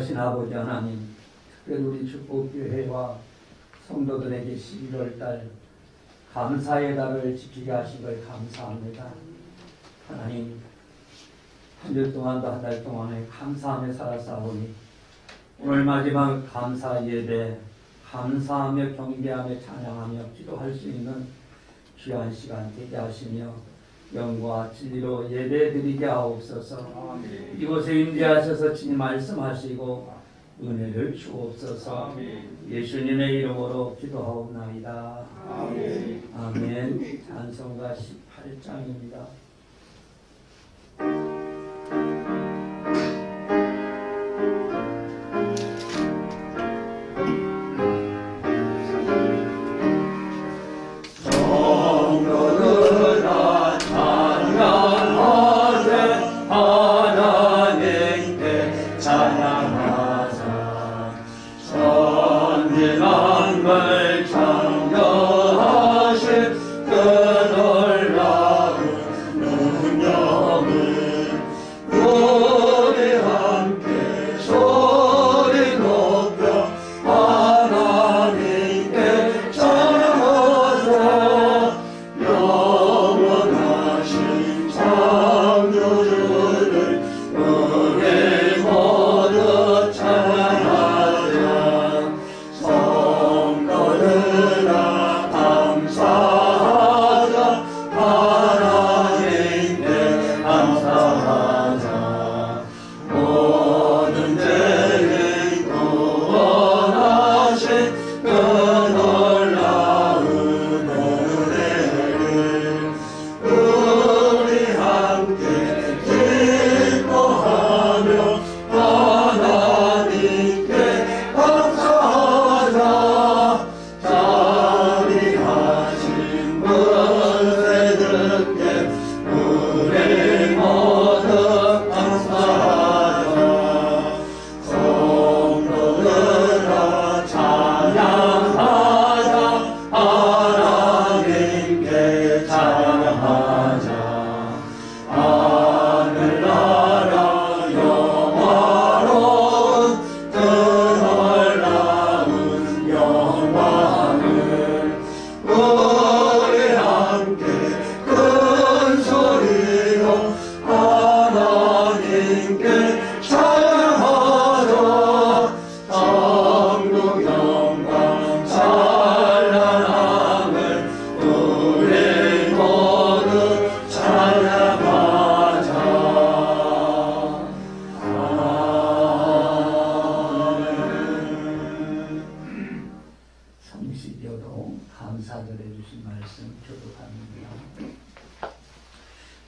귀하신 아버지 하나님, 특별히 우리 축복교회와 성도들에게 11월달 감사의 달을 지키게 하신 걸 감사합니다. 하나님, 한 주 동안도 한 달 동안에 감사하며 살았사오니 오늘 마지막 감사 예배, 감사하며 경배하며 찬양하며 기도할 수 있는 귀한 시간 되게 하시며 영과 진리로 예배드리게 하옵소서. 이곳에 임재하셔서 친히 말씀하시고 은혜를 주옵소서. 예수님의 이름으로 기도하옵나이다. 아멘. 찬송가 18장입니다.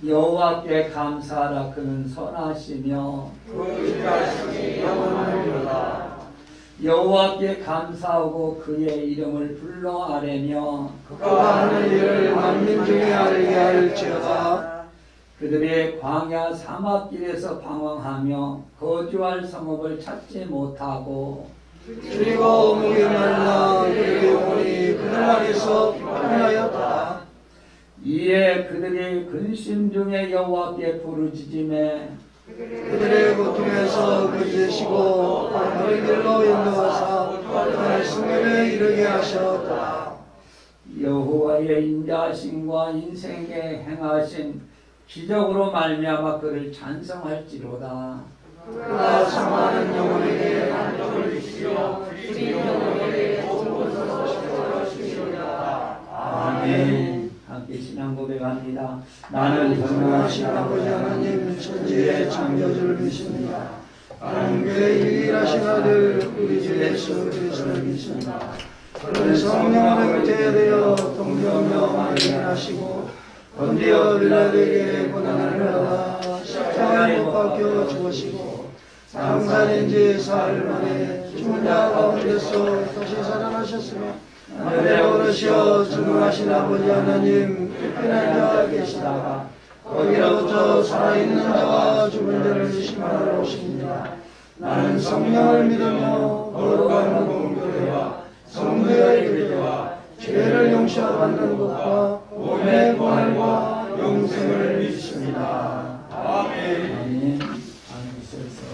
여호와께 감사하라. 그는 선하시며 그 말씀이 영원하리로다. 여호와께 감사하고 그의 이름을 불러 아뢰며 그가 하는 일을 만민 중에 알게 할지어다. 그들의 광야 사막길에서 방황하며 거주할 성읍을 찾지 못하고 줄이고 목이 말라 그들의 영혼이 그들 안에서 피곤하였다. 이에 그들이 근심 중에 여호와께 부르짖음에 그들의 고통에서 그치시고 바른 길로 인도하사 그들의 승리에 이르게 하셨다. 여호와의 인자하심과 인생에 행하신 기적으로 말미암아 그를 찬송할지로다. 그가 사랑하는 영혼에게 만족을 주시며 주신 영혼에게 좋은 소식을 주시리로다. 아멘. 함께 신앙 고백합니다. 나는 전능하신 아버지 하나님 천지의 창조주를 믿습니다. 나는 그의 유일하신 아들 우리 주 예수 그리스도를 믿습니다. 그는 성령으로 잉태되어 동정녀 마리아를 하시고 본디오 빌라도에게 고난을 받아 십자가에 못 박혀 죽으시고 장사된 지 사흘 만에 죽은 자 가운데서 다시 살아나셨으며 하늘에 오르시어 전능하신 아버지 하나님 편한 자와 계시다가 거기로부터 살아있는 자와 죽은 자를 심판하러 오십니다. 나는 성령을 믿으며 거룩한 공교회와 성도의 교제와 죄를 용서받는 것과 몸의 부활과 영생을 믿습니다. 아멘. 아멘. 앉으셔서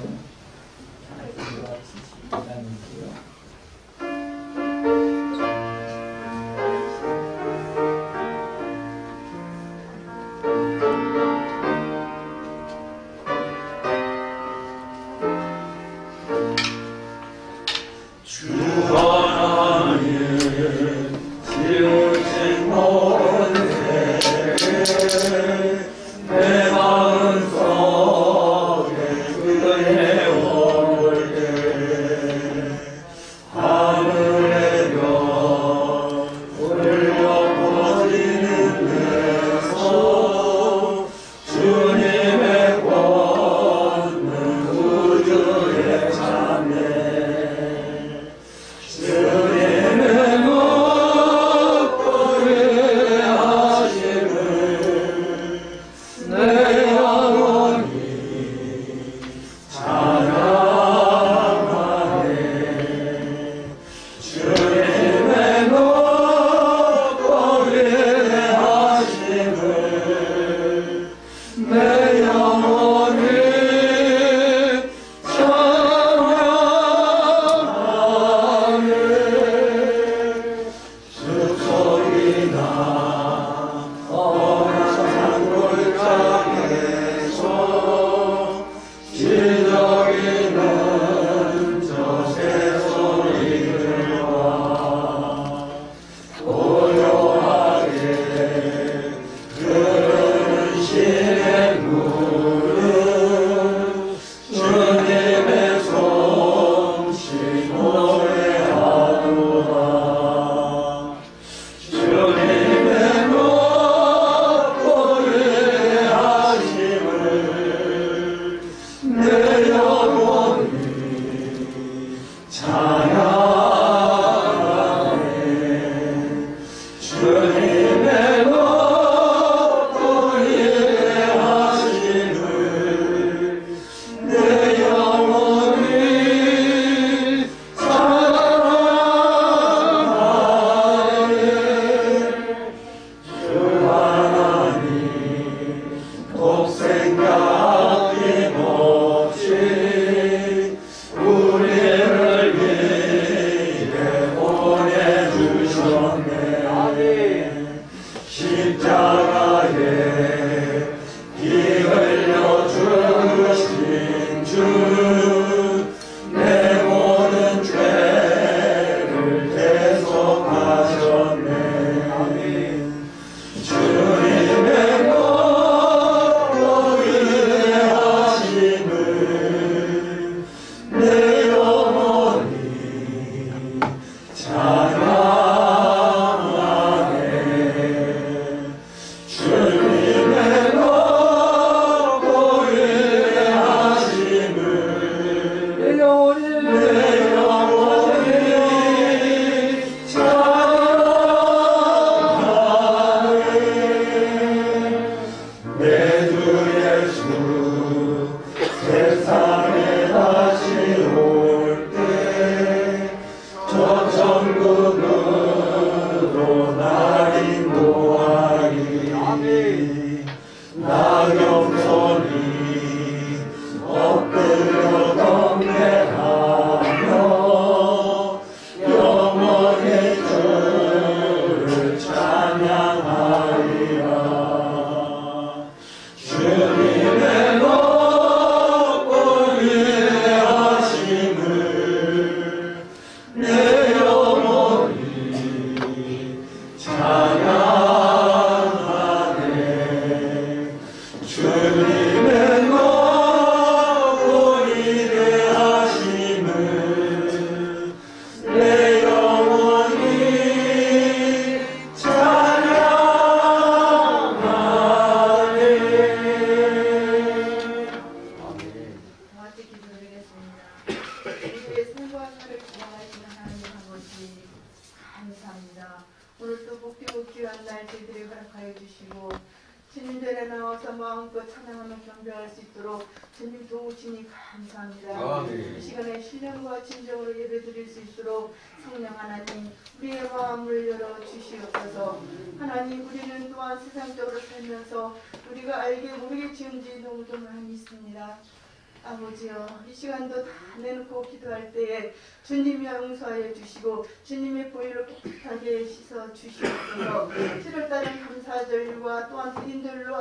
아버지여, 이 시간도 다 내놓고 기도할 때에 주님이 용서하여 주시고 주님의 보혈로 깨끗하게 씻어 주시옵소서. 7월달은 감사절과 또한 드림들로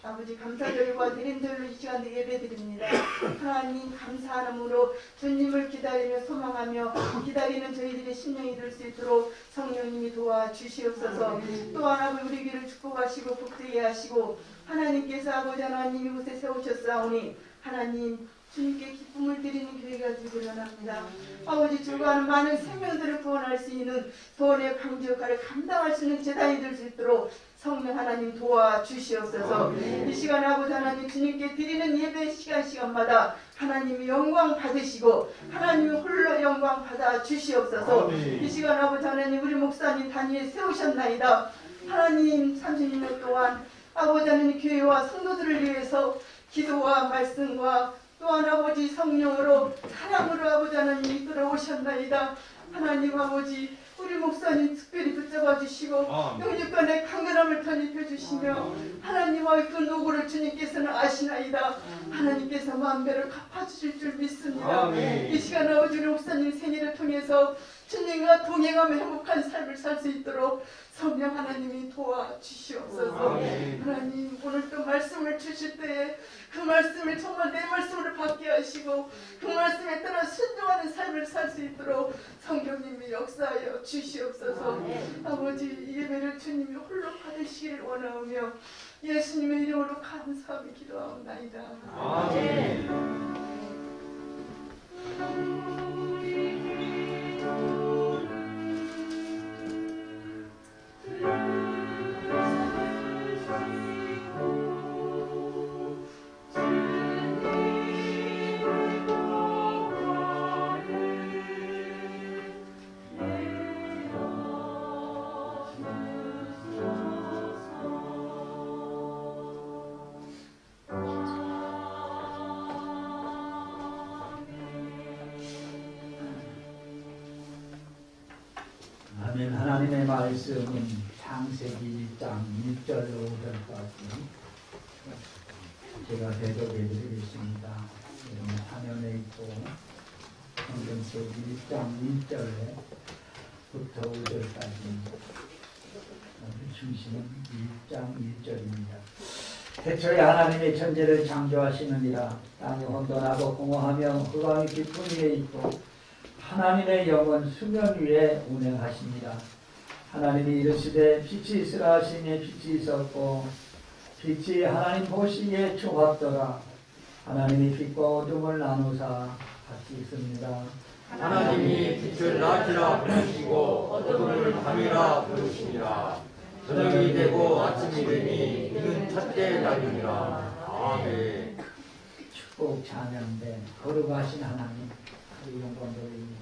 아버지 감사절과 드림들로 이 시간도 예배드립니다. 하나님 감사함으로 주님을 기다리며 소망하며 기다리는 저희들의 심령이 될 수 있도록 성령님이 도와주시옵소서. 또한 아버지 우리 귀를 축복하시고 복되게 하시고 하나님께서 아버지 하나님 이곳에 세우셨사오니 하나님 주님께 기쁨을 드리는 교회가 되기를 원합니다. 아버지 주가는 많은 생명들을 구원할 수 있는 구원의 방지 역할을 감당할 수 있는 제단이 될 수 있도록 성령 하나님 도와주시옵소서. 이 시간에 아버지 하나님 주님께 드리는 예배 시간마다 하나님이 영광 받으시고 하나님이 홀로 영광 받아 주시옵소서. 이 시간 아버지 하나님 우리 목사님 단위에 세우셨나이다. 하나님 30년 동안 아버지 하나님 교회와 성도들을 위해서 기도와 말씀과 또한 아버지 성령으로 사랑으로 아버지 하나님 이끌어 오셨나이다. 하나님 아버지 우리 목사님 특별히 붙잡아 주시고 영육간의 강건함을 덧입혀 주시며 하나님의 그 노고를 주님께서는 아시나이다. 하나님께서 만배를 갚아주실 줄 믿습니다. 이 시간 아버지 우리 목사님 생일을 통해서 주님과 동행하며 행복한 삶을 살 수 있도록 성령 하나님이 도와주시옵소서. 하나님 오늘 또 말씀을 주실 때에 그 말씀을 정말 내 말씀으로 받게 하시고 그 말씀에 따라 순종하는 삶을 살 수 있도록 성령님이 역사하여 주시옵소서. 아버지 이 예배를 주님이 홀로 받으시기를 원하오며 예수님의 이름으로 감사하며 기도하옵나이다. 아멘. 아멘. 하나님의 말씀은 창세기 1장 1절로 5절까지 제가 대독해 드리겠습니다. 여러분 화면에 있고 성경책 1장 1절부터 5절까지 중심은 1장 1절입니다. 태초에 하나님의 천지를 창조하시느니라. 땅이 혼돈하고 공허하며 흑암이 깊은 위에 있고 하나님의 영은 수면 위에 운행하십니다. 하나님이 이르시되 빛이 있으라 하시니 빛이 있었고 빛이 하나님 보시기에 좋았더라. 하나님이 빛과 어둠을 나누사 같이 있습니다. 하나님이 빛을 낮이라 부르시고 어둠을 밤이라 부르시니라. 저녁이 되고 아침이 되니 이는 첫째 날이니라. 아멘. 축복 찬양된 거룩하신 하나님 영광 돌립니다.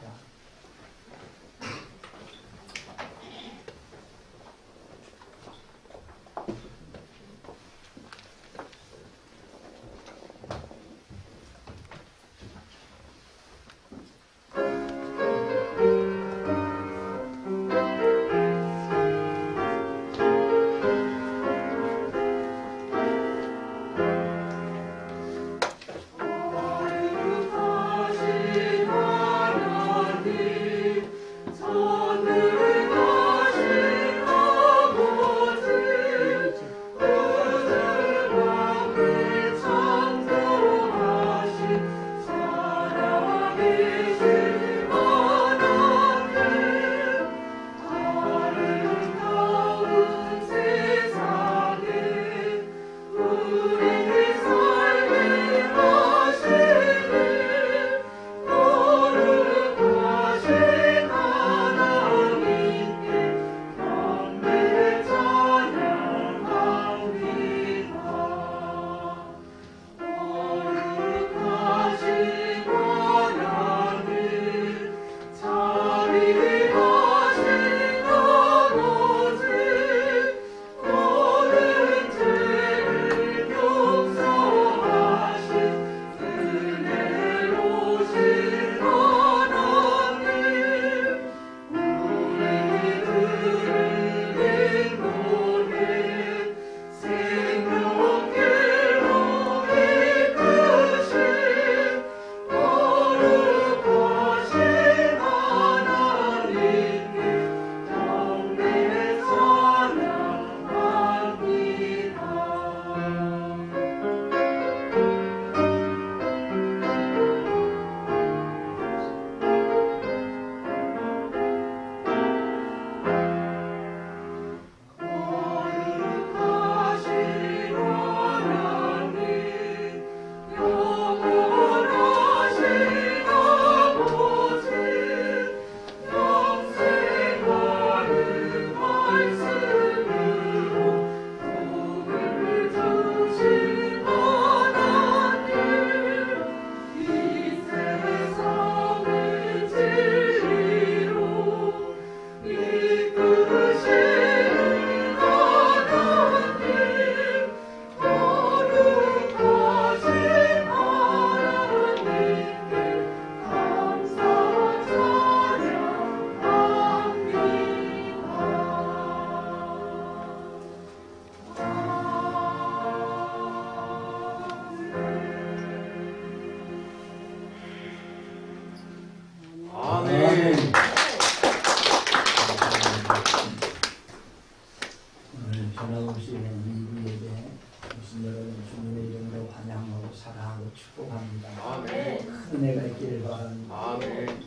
축복합니다. 아멘. 큰 은혜가 있기를 바랍니다. 아멘.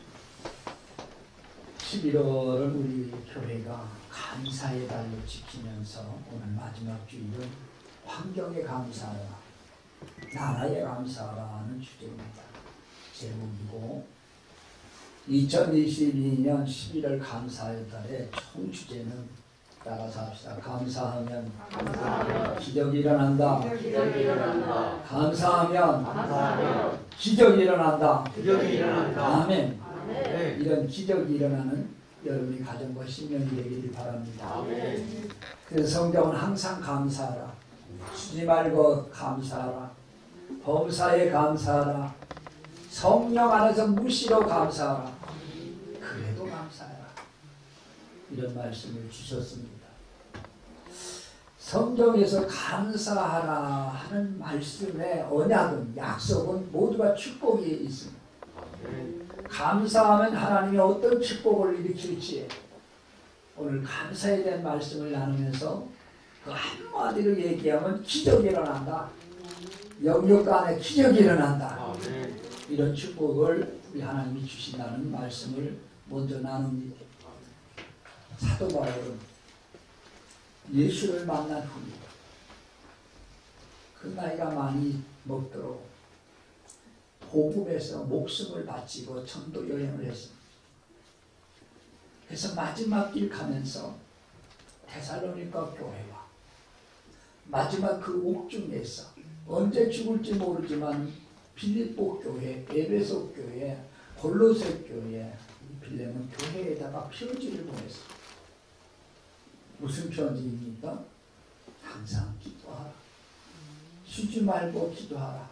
11월은 우리 교회가 감사의 달로 지키면서 오늘 마지막 주일은 환경에 감사하라, 나라에 감사하라는 주제입니다. 제목이고 2022년 11월 감사의 달의 총 주제는 따라서 합시다. 감사하면 기적이 일어난다. 감사하면 기적이 일어난다. 아멘. 이런 기적이 일어나는 여러분의 가정과 신명이 되기를 바랍니다. 그래서 성경은 항상 감사하라, 쉬지 말고 감사하라, 범사에 감사하라, 성령 안에서 무시로 감사하라, 그래도 감사하라, 이런 말씀을 주셨습니다. 성경에서 감사하라 하는 말씀의 언약은, 약속은 모두가 축복이 있습니다. 감사하면 하나님이 어떤 축복을 일으킬지 오늘 감사에 대한 말씀을 나누면서 그 한마디로 얘기하면 기적이 일어난다. 영역 안에 기적이 일어난다. 이런 축복을 우리 하나님이 주신다는 말씀을 먼저 나눕니다. 사도 바울은 예수를 만난 후에 그 나이가 많이 먹도록 고국에서 목숨을 바치고 전도 여행을 했습니다. 그래서 마지막 길 가면서 데살로니가 교회와 마지막 그 옥중에서 언제 죽을지 모르지만 빌립보 교회, 에베소 교회, 골로새 교회, 빌레몬 교회에다가 편지를 보냈습니다. 무슨 편지입니까? 항상 기도하라, 쉬지 말고 기도하라,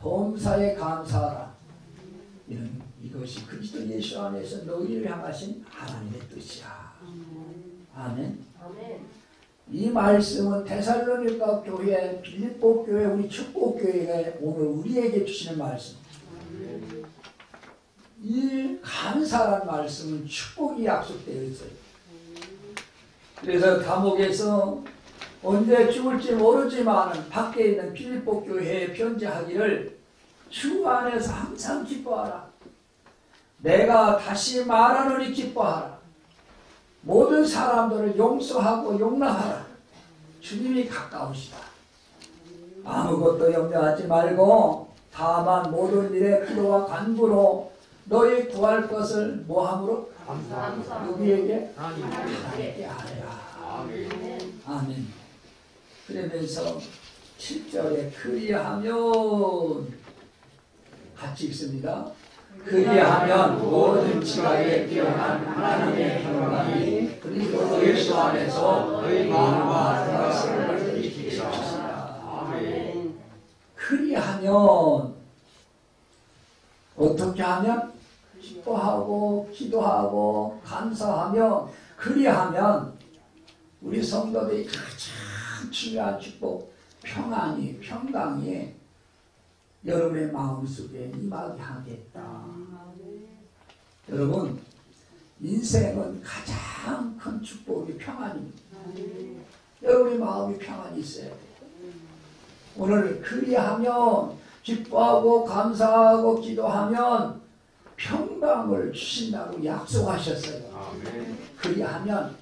범사에 감사하라. 이것이 그리스도 예수 안에서 너희를 향하신 하나님의 뜻이야. 아멘. 이 말씀은 데살로니가 교회, 빌립보 교회, 우리 축복교회가 오늘 우리에게 주시는 말씀. 이 감사란 말씀은 축복이 약속되어 있어요. 그래서 감옥에서 언제 죽을지 모르지만 밖에 있는 빌립보 교회에 편지하기를 주 안에서 항상 기뻐하라. 내가 다시 말하노니 기뻐하라. 모든 사람들을 용서하고 용납하라. 주님이 가까우시다. 아무것도 염려하지 말고 다만 모든 일에 기도와 간구로 너희 구할 것을 뭐함으로? 누구에게? 하나님께 하라. 아멘. 그러면서 7절에 그리하면 같이 읽습니다. 그리하면 모든 지각에 뛰어난 하나님의 평강이 그리스도 예수 안에서 너희 마음과 생각을 지키시리라. 그리하면 어떻게 하면? 기뻐하고 기도하고 감사하며 그리하면 우리 성도들이 가장 중요한 축복, 평안이, 평강이 여러분의 마음속에 임하게 하겠다. 여러분, 인생은 가장 큰 축복이 평안입니다. 여러분의 마음이 평안이 있어야 돼요. 오늘 그리하면 기뻐하고 감사하고 기도하면 평강을 주신다고 약속하셨어요. 그리하면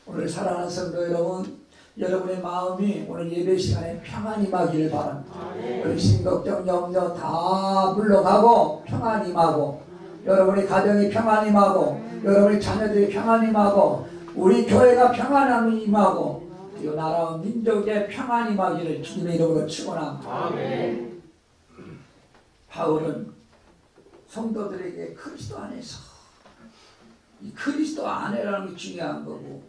오늘 사랑하는 성도 여러분, 여러분의 마음이 오늘 예배 시간에 평안이 임하기를 바랍니다. 근심, 걱정, 염려 다 물러가고 평안이 임하고 여러분의 가정이 평안이 임하고 여러분의 자녀들이 평안이 임하고 우리 교회가 평안함이 임하고 그리고 나라와 민족의 평안이 임하기를 주님의 이름으로 축원합니다. 바울은 성도들에게 그리스도 안에서 이 그리스도 안에라는 게 중요한 거고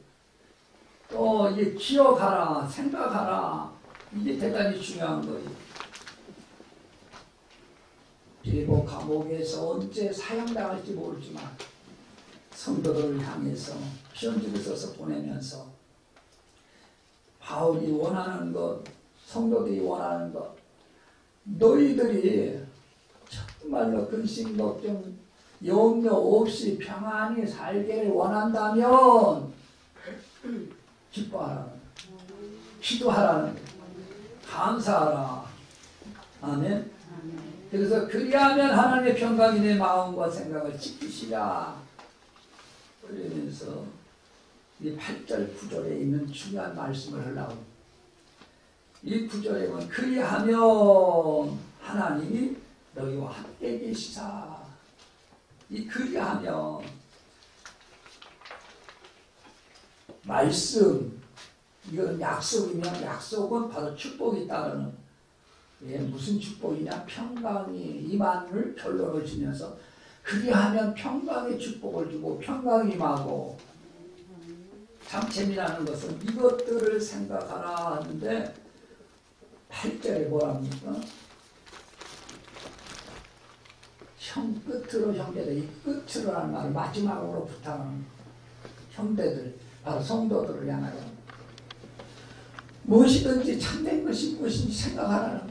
또 이게 기억하라, 생각하라, 이게 대단히 중요한 거예요. 빌립보 감옥에서 언제 사형당할지 모르지만 성도들을 향해서 편지를 써서 보내면서 바울이 원하는 것, 성도들이 원하는 것, 너희들이 정말로 근심, 걱정, 염려 없이 평안히 살기를 원한다면 기뻐하라, 기도하라는 거예요. 감사하라. 아멘. 그래서 그리하면 하나님의 평강이 내 마음과 생각을 지키시라. 그러면서 이 8절 9절에 있는 중요한 말씀을 하려고 이 구절에 보면 그리하면 하나님이 너희와 함께 계시사. 이 그리하면 말씀, 이건 약속이면 약속은 바로 축복이 따르는, 무슨 축복이냐, 평강이 임한을 결론을 지면서 그리하면 평강의 축복을 주고 평강이 임하고. 참 재미나는 것은 이것들을 생각하라 하는데 8절에 뭐랍니까? 끝으로 형제들, 이 끝으로 하는 말을 마지막으로 부탁하는 형제들, 바로 성도들을 향하여 무엇이든지 참된 것이 무엇인지 생각하라는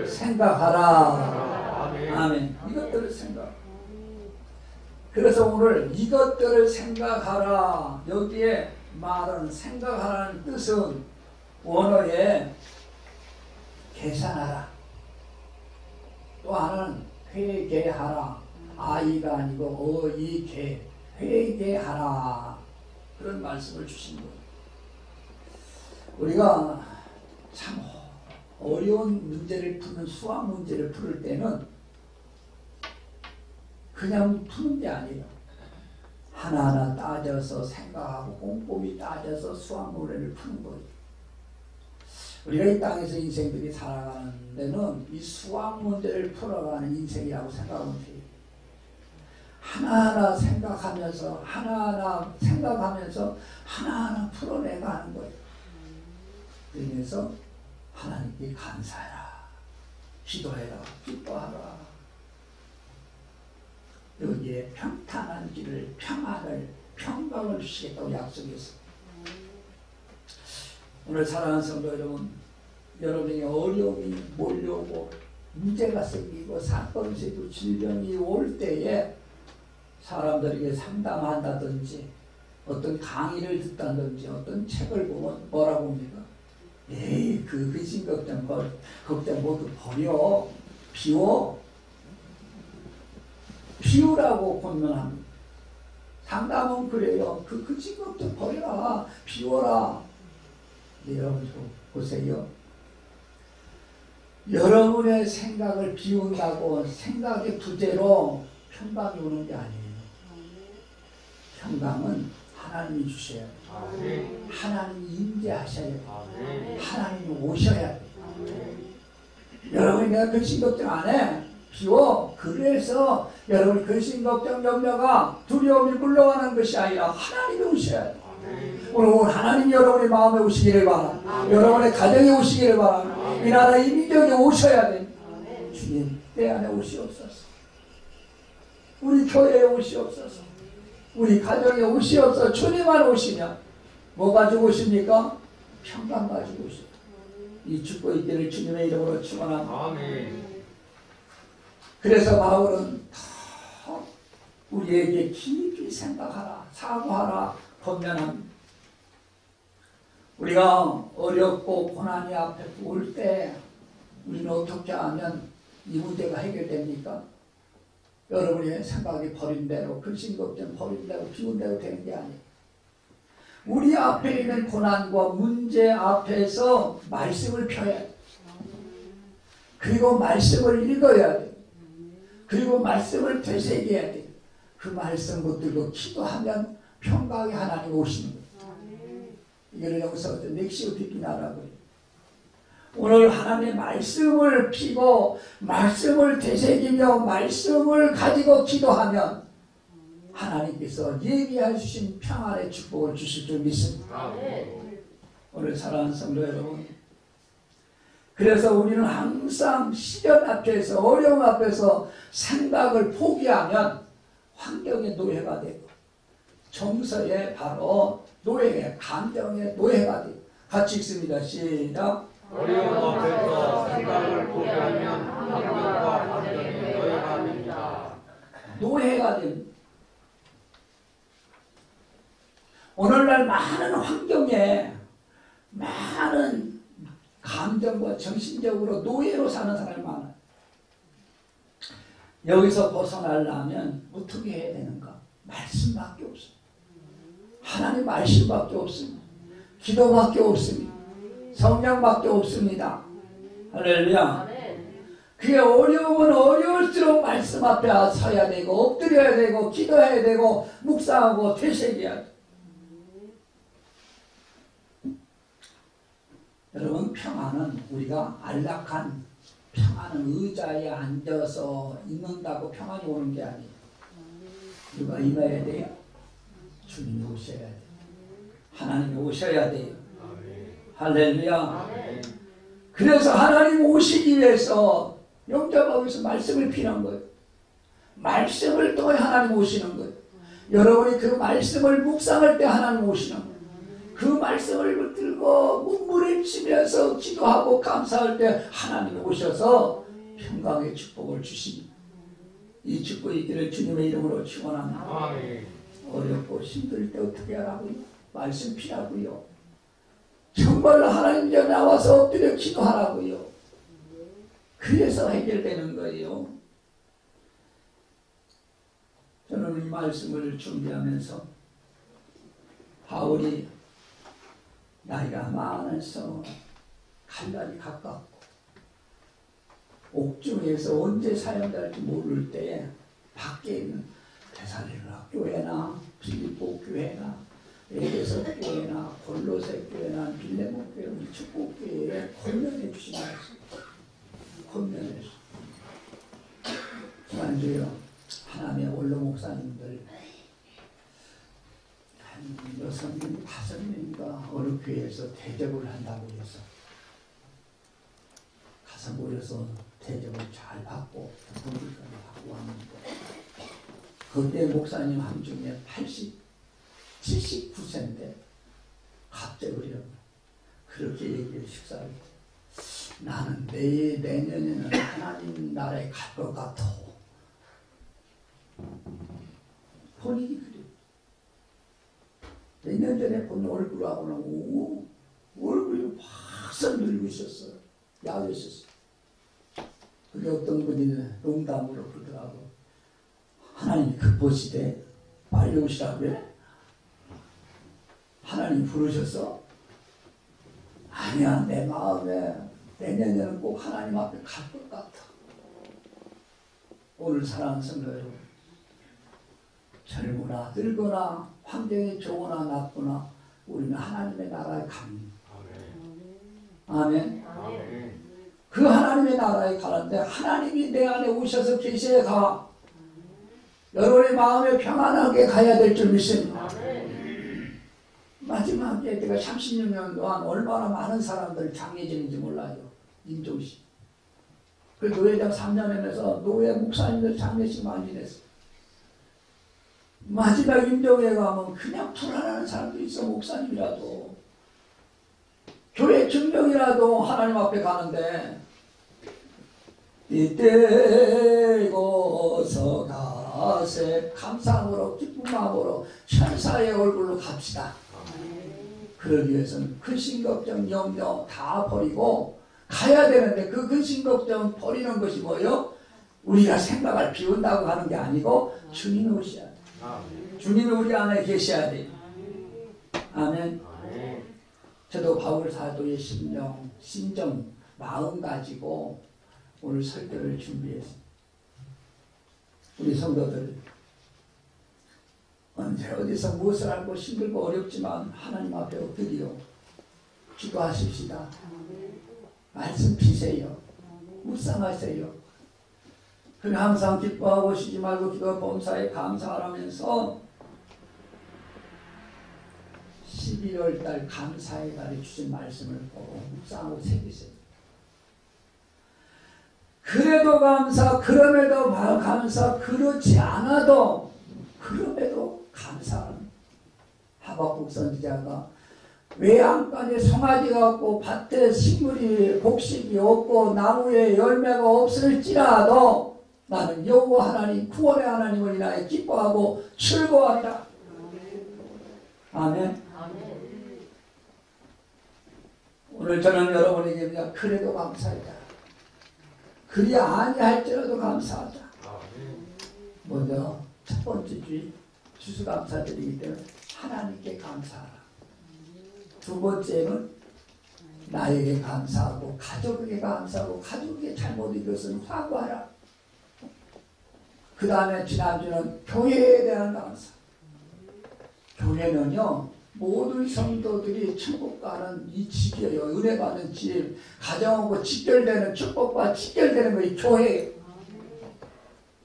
생각하라. 아멘. 이것들을 생각. 그래서 오늘 이것들을 생각하라. 여기에 말은 생각하라는 뜻은 원어에 계산하라. 또 하나는 회개하라. 아이가 아니고 어이개. 회개하라. 그런 말씀을 주신 거예요. 우리가 참 어려운 문제를 푸는 수학 문제를 풀을 때는 그냥 푸는 게 아니에요. 하나하나 따져서 생각하고 꼼꼼히 따져서 수학 문제를 푸는 거예요. 우리가 이 땅에서 인생들이 살아가는 데는 이 수학 문제를 풀어가는 인생이라고 생각하면 돼요. 하나하나 생각하면서 하나하나 풀어내가는 거예요. 그래서 하나님께 감사해라. 기도해라. 기뻐하라. 여기에 평탄한 길을, 평강을 주시겠다고 약속했습니다. 오늘 사랑하는 성도 여러분, 여러분의 어려움이 몰려오고 문제가 생기고 사건이 생기고 질병이 올 때에 사람들에게 상담한다든지 어떤 강의를 듣다든지 어떤 책을 보면 뭐라고 합니까? 에이, 그 근심 걱정 모두 버려. 비우라고 권면합니다. 상담은 그래요. 그 근심 걱정 버려라. 비워라. 네, 여러분 보세요. 여러분의 생각을 비운다고 생각의 부재로 평강이 오는 게 아니에요. 평강은 하나님이 주셔야 돼요. 하나님이 임재하셔야 돼요. 하나님이 오셔야 돼요. 여러분이 내가 근심 걱정 안 해. 비워. 그래서 여러분 근심 걱정 염려가 두려움이 물러가는 것이 아니라 하나님이 오셔야 돼요. 오늘 하나님이 여러분의 마음에 오시기를 바랍니다. 여러분의 가정에 오시기를 바랍니다. 이 나라 이 민족에 오셔야 됩니다. 주님 내 안에 오시옵소서. 우리 교회에 오시옵소서. 우리 가정에 오시옵소서. 주님만 오시면 뭐 가지고 오십니까? 평강 가지고 오십니다. 이 축복 있기를 주님의 이름으로 축원합니다. 그래서 바울은 우리에게 깊이 생각하라, 사고하라, 권면합니다. 우리가 어렵고 고난이 앞에 올 때 우리는 어떻게 하면 이 문제가 해결됩니까? 여러분의 생각이 버린 대로, 근심 걱정 버린 대로, 비운 대로 되는 게 아니에요. 우리 앞에 있는 고난과 문제 앞에서 말씀을 펴야 돼. 그리고 말씀을 읽어야 돼. 그리고 말씀을 되새겨야 돼. 그 말씀 붙들고 기도하면 평강의 하나님 오시는 거예요. 이거를 여기서 넥시오 비키나라고 해요. 오늘 하나님의 말씀을 피고 말씀을 되새기며 말씀을 가지고 기도하면 하나님께서 예비해 주신 평안의 축복을 주실 줄 믿습니다. 오늘 사랑하는 성도 여러분, 그래서 우리는 항상 시련 앞에서 어려움 앞에서 생각을 포기하면 환경의 노예가 되고 정서의 바로 노예, 감정의 노예가 되고 같이 읽습니다. 시작. 어려움 앞에서 생각을 포기하면 환경과 감정의 노예가 됩니다. 노예가 됩니다. 오늘날 많은 환경에 많은 감정과 정신적으로 노예로 사는 사람이 많아요. 여기서 벗어나려면 어떻게 해야 되는가? 말씀밖에 없어요. 하나님 말씀밖에 없습니다. 기도밖에 없습니다. 성령밖에 없습니다. 할렐루야. 그게 어려우면 어려울수록 말씀 앞에 서야 되고 엎드려야 되고 기도해야 되고 묵상하고 되새겨야 돼. 여러분, 평안은 우리가 안락한 평안은 의자에 앉아서 있는다고 평안이 오는 게 아니에요. 누가 임해야 돼요? 주님이 오셔야 돼요. 하나님이 오셔야 돼요. 할렐루야. 그래서 하나님 오시기 위해서 영접하기 위해서 말씀을 필요한 거예요. 말씀을 통해 하나님 오시는 거예요. 여러분이 그 말씀을 묵상할 때 하나님 오시는 거예요. 그 말씀을 붙들고 문부림치면서 기도하고 감사할 때 하나님이 오셔서 평강의 축복을 주십니다. 이 축복의 길을 주님의 이름으로 축원합니다. 어렵고 힘들 때 어떻게 하라고요? 말씀 피라고요. 정말로 하나님 전에 나와서 엎드려 기도하라고요. 그래서 해결되는 거예요. 저는 이 말씀을 준비하면서 바울이 나이가 많아서 칼날이 가깝고 옥중에서 언제 사용될지 모를 때에 밖에 있는 데살로니가 교회나 빌립보 교회나 에베소 교회나 골로새 교회나 빌레몬 교회, 축복 교회에 권면해 주시는 것입니다. 권면해서 지난주에 하나님의 원로 목사님들 한 6명, 5명인가 어느 교회에서 대접을 한다고 해서 가서 모여서 대접을 잘 받고 돈까지 받고 왔는데 그때 목사님 한 중에 79세인데 갑자기 우리가 그렇게 얘기를 식사할 때 나는 내년에는 하나님 나라에 갈 것 같아. 본인이 그래. 몇 년 전에 본 얼굴하고는 얼굴이 확 늙고 있었어요. 야외 있었어요. 그게 어떤 분이 농담으로 그러더라고. 하나님이 급보시되 빨리 오시라고요? 하나님 부르셨어? 아니야, 내 마음에 내년에는 꼭 하나님 앞에 갈 것 같아. 오늘 사랑하는 성도 여러분, 젊으나 늙거나 환경이 좋으나 나쁘나 우리는 하나님의 나라에 갑니다. 아멘. 그 하나님의 나라에 가는데 하나님이 내 안에 오셔서 계셔야 가. 여러분의 마음에 평안하게 가야 될 줄 믿습니다. 마지막에 제가 36년 동안 얼마나 많은 사람들 장례지는지 몰라요. 인종식. 그 노예장 3년 하면서 노예 목사님들 장례식 많이 지냈어요. 마지막 임종에 가면 그냥 불안하는 사람도 있어. 목사님이라도 교회 증명이라도 하나님 앞에 가는데 이때고서 가세 감사함으로 기쁜 마음으로 천사의 얼굴로 갑시다. 그러기 위해서는 근심 걱정 염려 다 버리고 가야 되는데 그 근심 걱정 버리는 것이 뭐예요? 우리가 생각을 비운다고 하는 게 아니고 주님이 오셔야 돼. 주님이 우리 안에 계셔야 돼. 아멘. 저도 바울 사도의 심정 마음 가지고 오늘 설교를 준비했습니다. 우리 성도들 언제 어디서 무엇을 알고 힘들고 어렵지만 하나님 앞에 엎드려 기도하십시다. 말씀 피세요. 묵상하세요. 그리고 항상 기뻐하고 쉬지 말고 기도 범사에 감사하라면서 12월달 감사의 달에 주신 말씀을 보고 묵상하고 새기세요. 그래도 감사, 그럼에도 감사, 그렇지 않아도 그럼에도 감사하는 하박국 선지자가 외양간에 송아지가 없고 밭에 식물이 곡식이 없고 나무에 열매가 없을지라도 나는 여호와 하나님 구원의 하나님을 인하여 기뻐하고 즐거워하리라. 아멘. 오늘 저는 여러분에게 그래도 감사하자. 그리 아니할지라도 감사하자. 먼저 첫 번째 주수감사드리기 때문에 하나님께 감사하라. 두 번째는 나에게 감사하고 가족에게 감사하고 가족에게 잘못 이것은 사과하라. 그 다음에 지난주는 교회에 대한 감사. 교회는요 모든 성도들이 천국 가는 이 집이에요. 은혜 받는 집, 가정하고 직결되는 축복과 직결되는 것이 교회예요.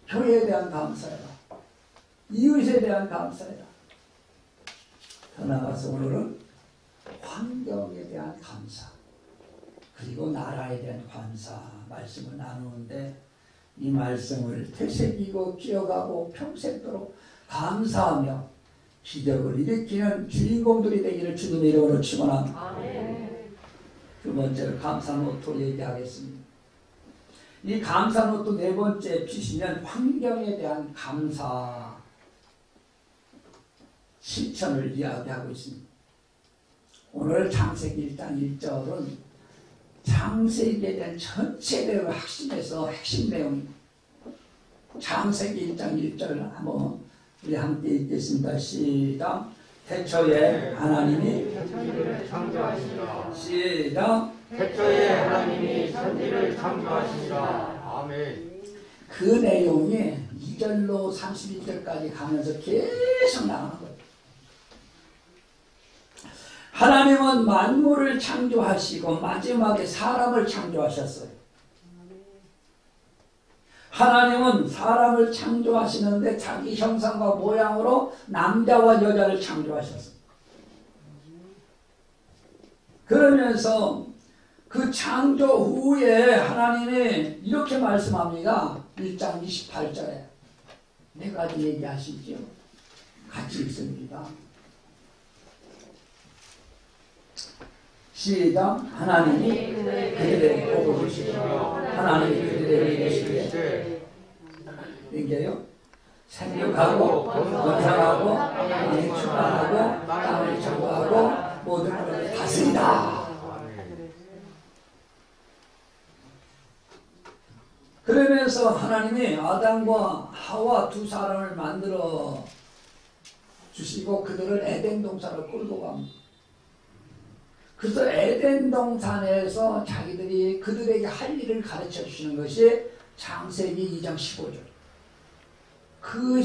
교회에 대한 감사해라. 이웃에 대한 감사해라. 더 나아가서 오늘은 환경에 대한 감사, 그리고 나라에 대한 감사 말씀을 나누는데, 이 말씀을 되새기고 기억하고 평생도록 감사하며 기적을 일으키는 주인공들이 되기를 주님의 이름으로 축원합니다. 두 번째로 감사노트 얘기하겠습니다. 이 감사노트 네 번째 피시면 환경에 대한 감사 실천을 이야기하고 있습니다. 오늘 창세기 1장 1절은 창세기에 대한 전체 내용을 핵심에서 핵심 내용입니다. 창세기 1장 1절 한번 우리 함께 읽겠습니다. 시작. 태초에 하나님이 천지를 창조하시니라. 시작. 태초에 하나님이 천지를 창조하시니라. 아멘. 그 내용이 2절로 31절까지 가면서 계속 나오는 거예요. 하나님은 만물을 창조하시고 마지막에 사람을 창조하셨어요. 하나님은 사람을 창조하시는데 자기 형상과 모양으로 남자와 여자를 창조하셨어요. 그러면서 그 창조 후에 하나님이 이렇게 말씀합니다. 1장 28절에 네 가지 얘기하시죠. 같이 읽습니다. 시작. 하나님이 그들에게 복을 주시며 하나님이 그들에게 이르시되 이게요 생육하고 번성하고 땅을 충만하고 땅을 정복하고 모든 것을 다스리라. 그러면서 하나님이 아담과 하와 두 사람을 만들어 주시고 그들을 에덴 동산으로 끌고 갑니다. 그래서 에덴 동산에서 자기들이 그들에게 할 일을 가르쳐 주시는 것이 창세기 2장 15절. 그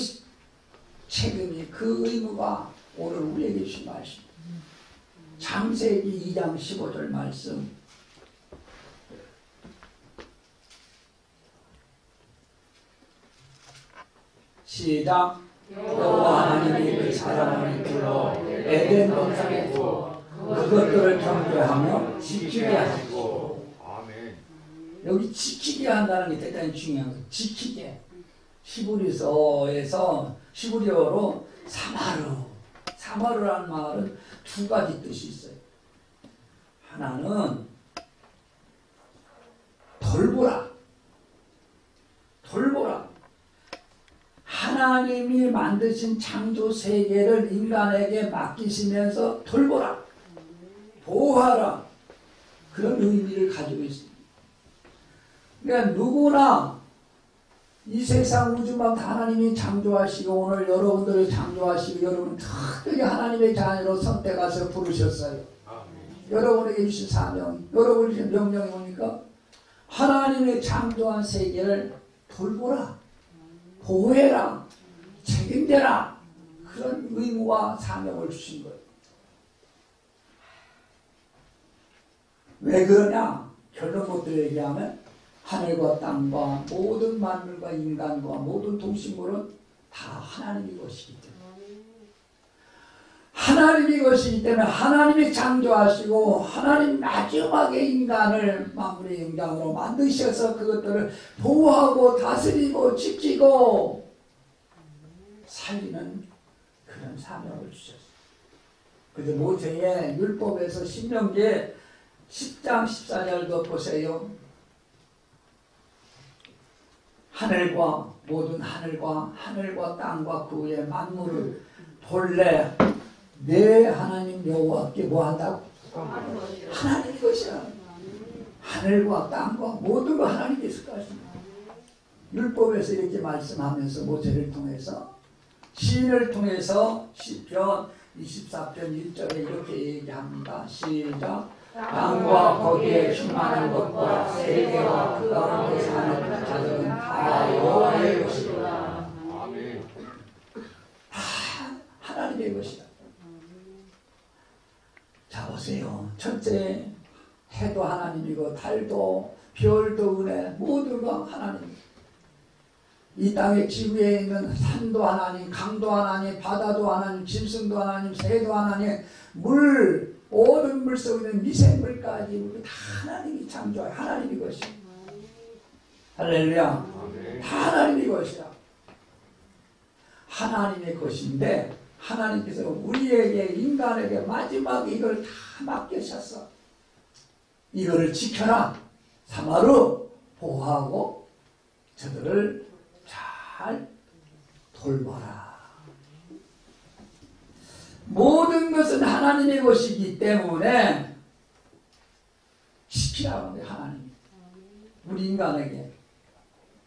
책임이, 그 의무가 오늘 우리에게 주신 말씀. 창세기 2장 15절 말씀. 시작. 여호와 하나님이 그 사람을 이끌어 에덴 동산에 두어 그것들을 경배하며 지키게 하시고. 아멘. 여기 지키게 한다는 게 대단히 중요한 거예요. 지키게. 히브리서에서 히브리어로 사마르라는 말은 두 가지 뜻이 있어요. 하나는 돌보라. 하나님이 만드신 창조 세계를 인간에게 맡기시면서 돌보라. 보호하라. 그런 의미를 가지고 있습니다. 그러니까 누구나 이 세상 우주만 하나님이 창조하시고 오늘 여러분들을 창조하시고 여러분 특별히 하나님의 자녀로 선택하셔 부르셨어요. 여러분에게 주신 사명, 여러분에게 주신 명령이 뭡니까? 하나님의 창조한 세계를 돌보라, 보호해라, 책임져라. 그런 의무와 사명을 주신 거예요. 왜 그러냐? 결론부터 얘기하면 하늘과 땅과 모든 만물과 인간과 모든 동식물은 다 하나님의 것이기 때문에, 하나님의 것이기 때문에 하나님이 창조하시고 하나님 마지막에 인간을 만물의 영장으로 만드셔서 그것들을 보호하고 다스리고 지키고 살리는 그런 사명을 주셨어요. 그래서 모세의 율법에서 신명기에 10장 14절도 보세요. 하늘과 모든 하늘과 땅과 그 위의 만물을 본래 내 하나님 여호와께 뭐한다고? 하나님의 것이야. 하늘과 땅과 모든 거 하나님께서 가십니다. 율법에서 이렇게 말씀하면서 모세를 통해서 시인을 통해서 시편 24편 1절에 이렇게 얘기합니다. 시작. 땅과 거기에 충만한 것과 세계와 그 가운데 사는 자들은 다 여호와의 것이다. 다 하나님의 것이다. 자 보세요. 첫째, 해도 하나님이고 달도 별도 은혜 모두가 하나님. 이 땅의 지구에 있는 산도 하나님, 강도 하나님, 바다도 하나님, 짐승도 하나님, 새도 하나님, 물, 모든 물 속에 있는 미생물까지 우리 다 하나님이 창조한 하나님의 것이야. 할렐루야. 다 하나님의 것이야. 하나님의 것인데 하나님께서 우리에게 인간에게 마지막에 이걸 다 맡기셨어. 이거를 지켜라. 삼하로 보호하고 저들을 잘 돌봐라. 모든 것은 하나님의 것이기 때문에 시키라고 하는데 하나님 우리 인간에게.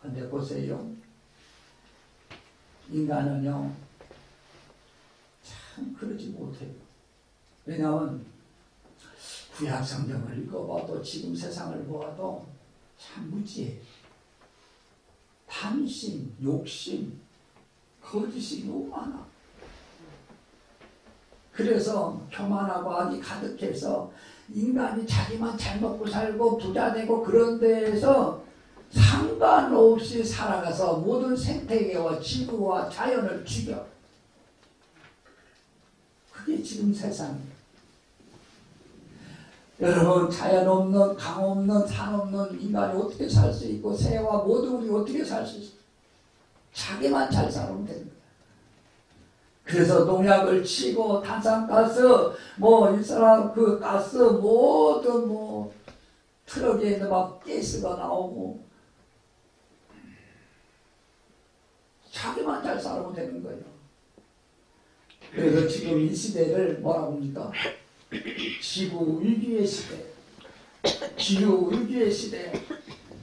근데 보세요. 인간은요 참 그러지 못해요. 왜냐하면 구약 성경을 읽어봐도 지금 세상을 보아도 참 무지해. 탐심, 욕심, 거짓이 너무 많아. 그래서 교만하고 악이 가득해서 인간이 자기만 잘 먹고 살고 부자 되고 그런 데에서 상관없이 살아가서 모든 생태계와 지구와 자연을 죽여. 그게 지금 세상이에요. 여러분 자연 없는 강 없는 산 없는 인간이 어떻게 살 수 있고 새와 모두 우리 어떻게 살 수 있어? 자기만 잘 살면 되는 거야. 그래서 농약을 치고 탄산가스 뭐 일산화 그 가스 모든 뭐 트럭에 있는 막 가스가 나오고 자기만 잘 살면 되는 거예요. 그래서 지금 이 시대를 뭐라고 합니까? 지구 위기의 시대, 기후 위기의 시대,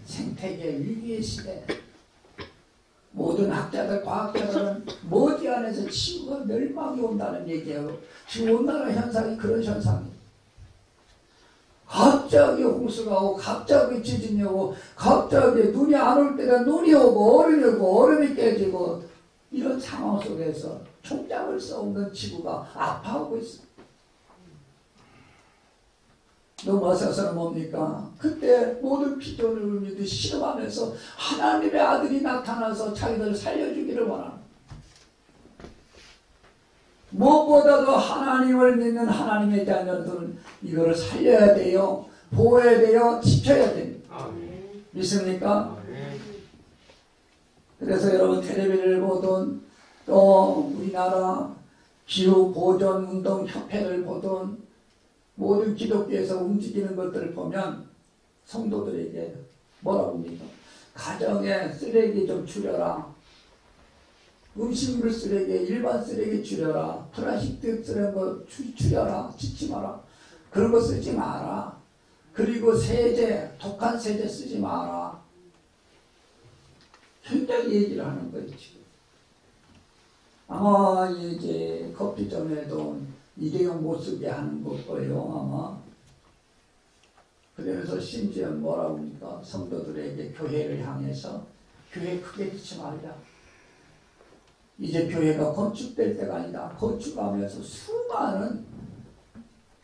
생태계 위기의 시대. 모든 학자들, 과학자들은 머지않아서 지구가 멸망이 온다는 얘기예요. 지금 온난화 현상이 그런 현상이에요. 갑자기 홍수가 오고 갑자기 지진이 오고 갑자기 눈이 안 올 때가 눈이 오고 얼음이 오고 얼음이 깨지고 이런 상황 속에서 총장을 수 없는 지구가 아파하고 있어요. 넘어서서는 뭡니까? 그때 모든 피조를 믿듯 실험하면서 하나님의 아들이 나타나서 자기들을 살려주기를 원합니다. 무엇보다도 하나님을 믿는 하나님의 자녀들은 이거를 살려야 돼요. 보호해야 돼요. 지켜야 됩니다. 믿습니까? 그래서 여러분 텔레비를 보든 또 우리나라 기후보존운동협회를 보든 모든 기독교에서 움직이는 것들을 보면 성도들에게 뭐라고 합니까? 가정에 쓰레기 좀 줄여라. 음식물 쓰레기, 일반 쓰레기 줄여라. 플라스틱 쓰는 거 줄여라. 짓지 마라. 그런 거 쓰지 마라. 그리고 세제, 독한 세제 쓰지 마라. 굉장히 얘기를 하는 거예요, 지금. 아마 이제 커피점에도 일회용 못 쓰게 하는 것 거예요, 아마. 그러면서 심지어 뭐라고 합니까? 성도들에게 교회를 향해서 교회 크게 짓지 말자. 이제 교회가 건축될 때가 아니다. 건축하면서 수많은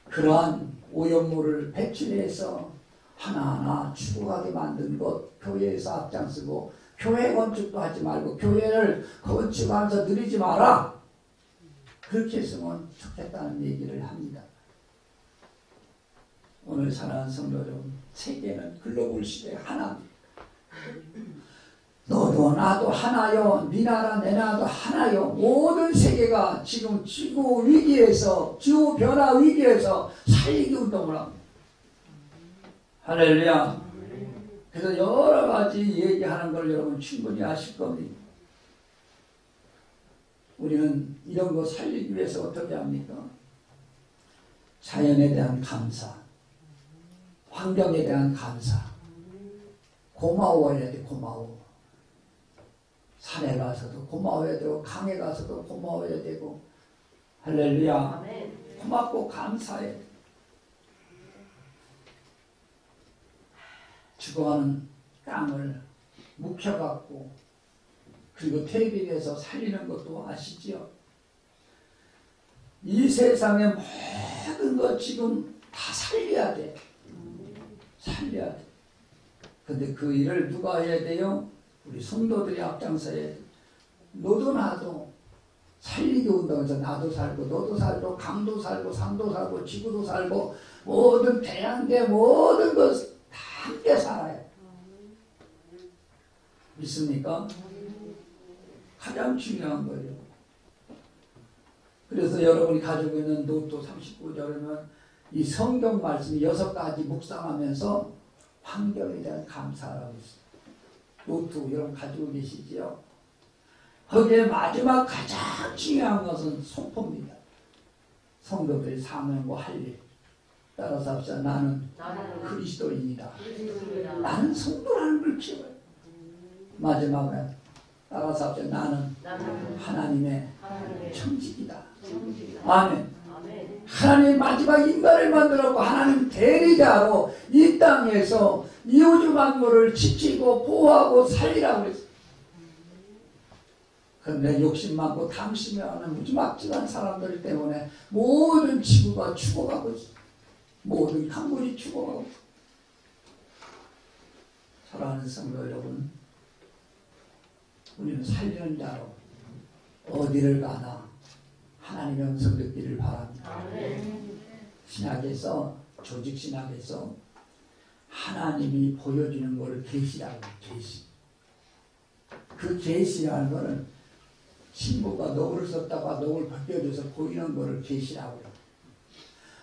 그러한 오염물을 배출해서 하나하나 추구하게 만든 것 교회에서 앞장서고 교회 건축도 하지 말고 교회를 건축하면서 느리지 마라. 그렇게 했으면 좋겠다는 얘기를 합니다. 오늘 사랑하는 성도 여러분, 세계는 글로벌 시대 하나입니다. 너도 나도 하나요. 네 나라 내 나라도 하나요. 모든 세계가 지금 지구 위기에서 지구 변화 위기에서 살리기 운동을 합니다. 할렐루야. 그래서 여러 가지 얘기하는 걸 여러분 충분히 아실 겁니다. 우리는 이런 거 살리기 위해서 어떻게 합니까? 자연에 대한 감사, 환경에 대한 감사, 고마워해야 돼. 고마워. 산에 가서도 고마워해야 되고 강에 가서도 고마워해야 되고 할렐루야. 고맙고 감사해. 죽어가는 땅을 묵혀갖고 그리고 퇴비에서 살리는 것도 아시지요? 이 세상의 모든 것 지금 다 살려야 돼. 살려야 돼. 근데 그 일을 누가 해야 돼요? 우리 성도들이 앞장서야 돼. 너도 나도 살리기 운동에서 나도 살고 너도 살고 강도 살고 산도 살고 지구도 살고 모든 태양계 모든 것 다 함께 살아요. 믿습니까? 가장 중요한 거예요. 그래서 여러분이 가지고 있는 노트 39절에는 이 성경 말씀 6가지 묵상하면서 환경에 대한 감사라고 있어요. 노트 여러분 가지고 계시지요? 거기에 마지막 가장 중요한 것은 선포입니다. 성도들의 사명과 할 일. 따라서 합시다. 나는 그리스도인이다. 나는 성도라는 걸 키워요. 마지막에 따라서 합시다. 나는 하나님의 청직이다. 아멘. 하나님 마지막 인간을 만들었고 하나님 대리자로 이 땅에서 이 우주 만물을 지키고 보호하고 살리라고 했어요. 그런데 욕심 많고 탐심하는 무지막지한 사람들 때문에 모든 지구가 죽어가고 있어요. 모든 강물이 죽어가고 있어요. 사랑하는 성도 여러분, 우리는 살리는 자로 어디를 가나 하나님의 음성 듣기를 바랍니다. 신학에서 조직 신학에서 하나님이 보여주는 것을 계시라고 해요. 계시. 그 계시라는 것은 신부가 녹을 썼다가 녹을 벗겨줘서 보이는 것을 계시라고 해요.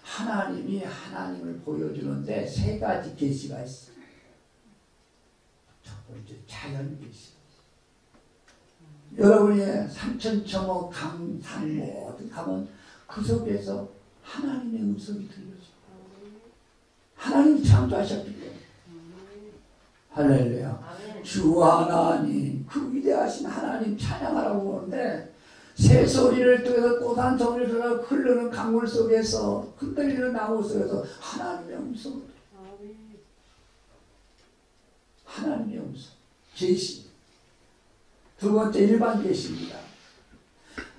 하나님이 하나님을 보여주는데 3가지 계시가 있어요. 첫 번째 자연 계시. 여러분이 산천초목 강산 모든 가면 그 속에서 하나님의 음성이 들려져요. 하나님이 창조하셨기 때문에. 할렐루야. 주 하나님, 그 위대하신 하나님 찬양하라고 하는데 새소리를 통해서 고단 소리를 들어 흐르는 강물 속에서 흔들리는 나무 속에서 하나님의 음성을 들어요. 하나님의 음성. 계시. 두 번째 일반 계시입니다.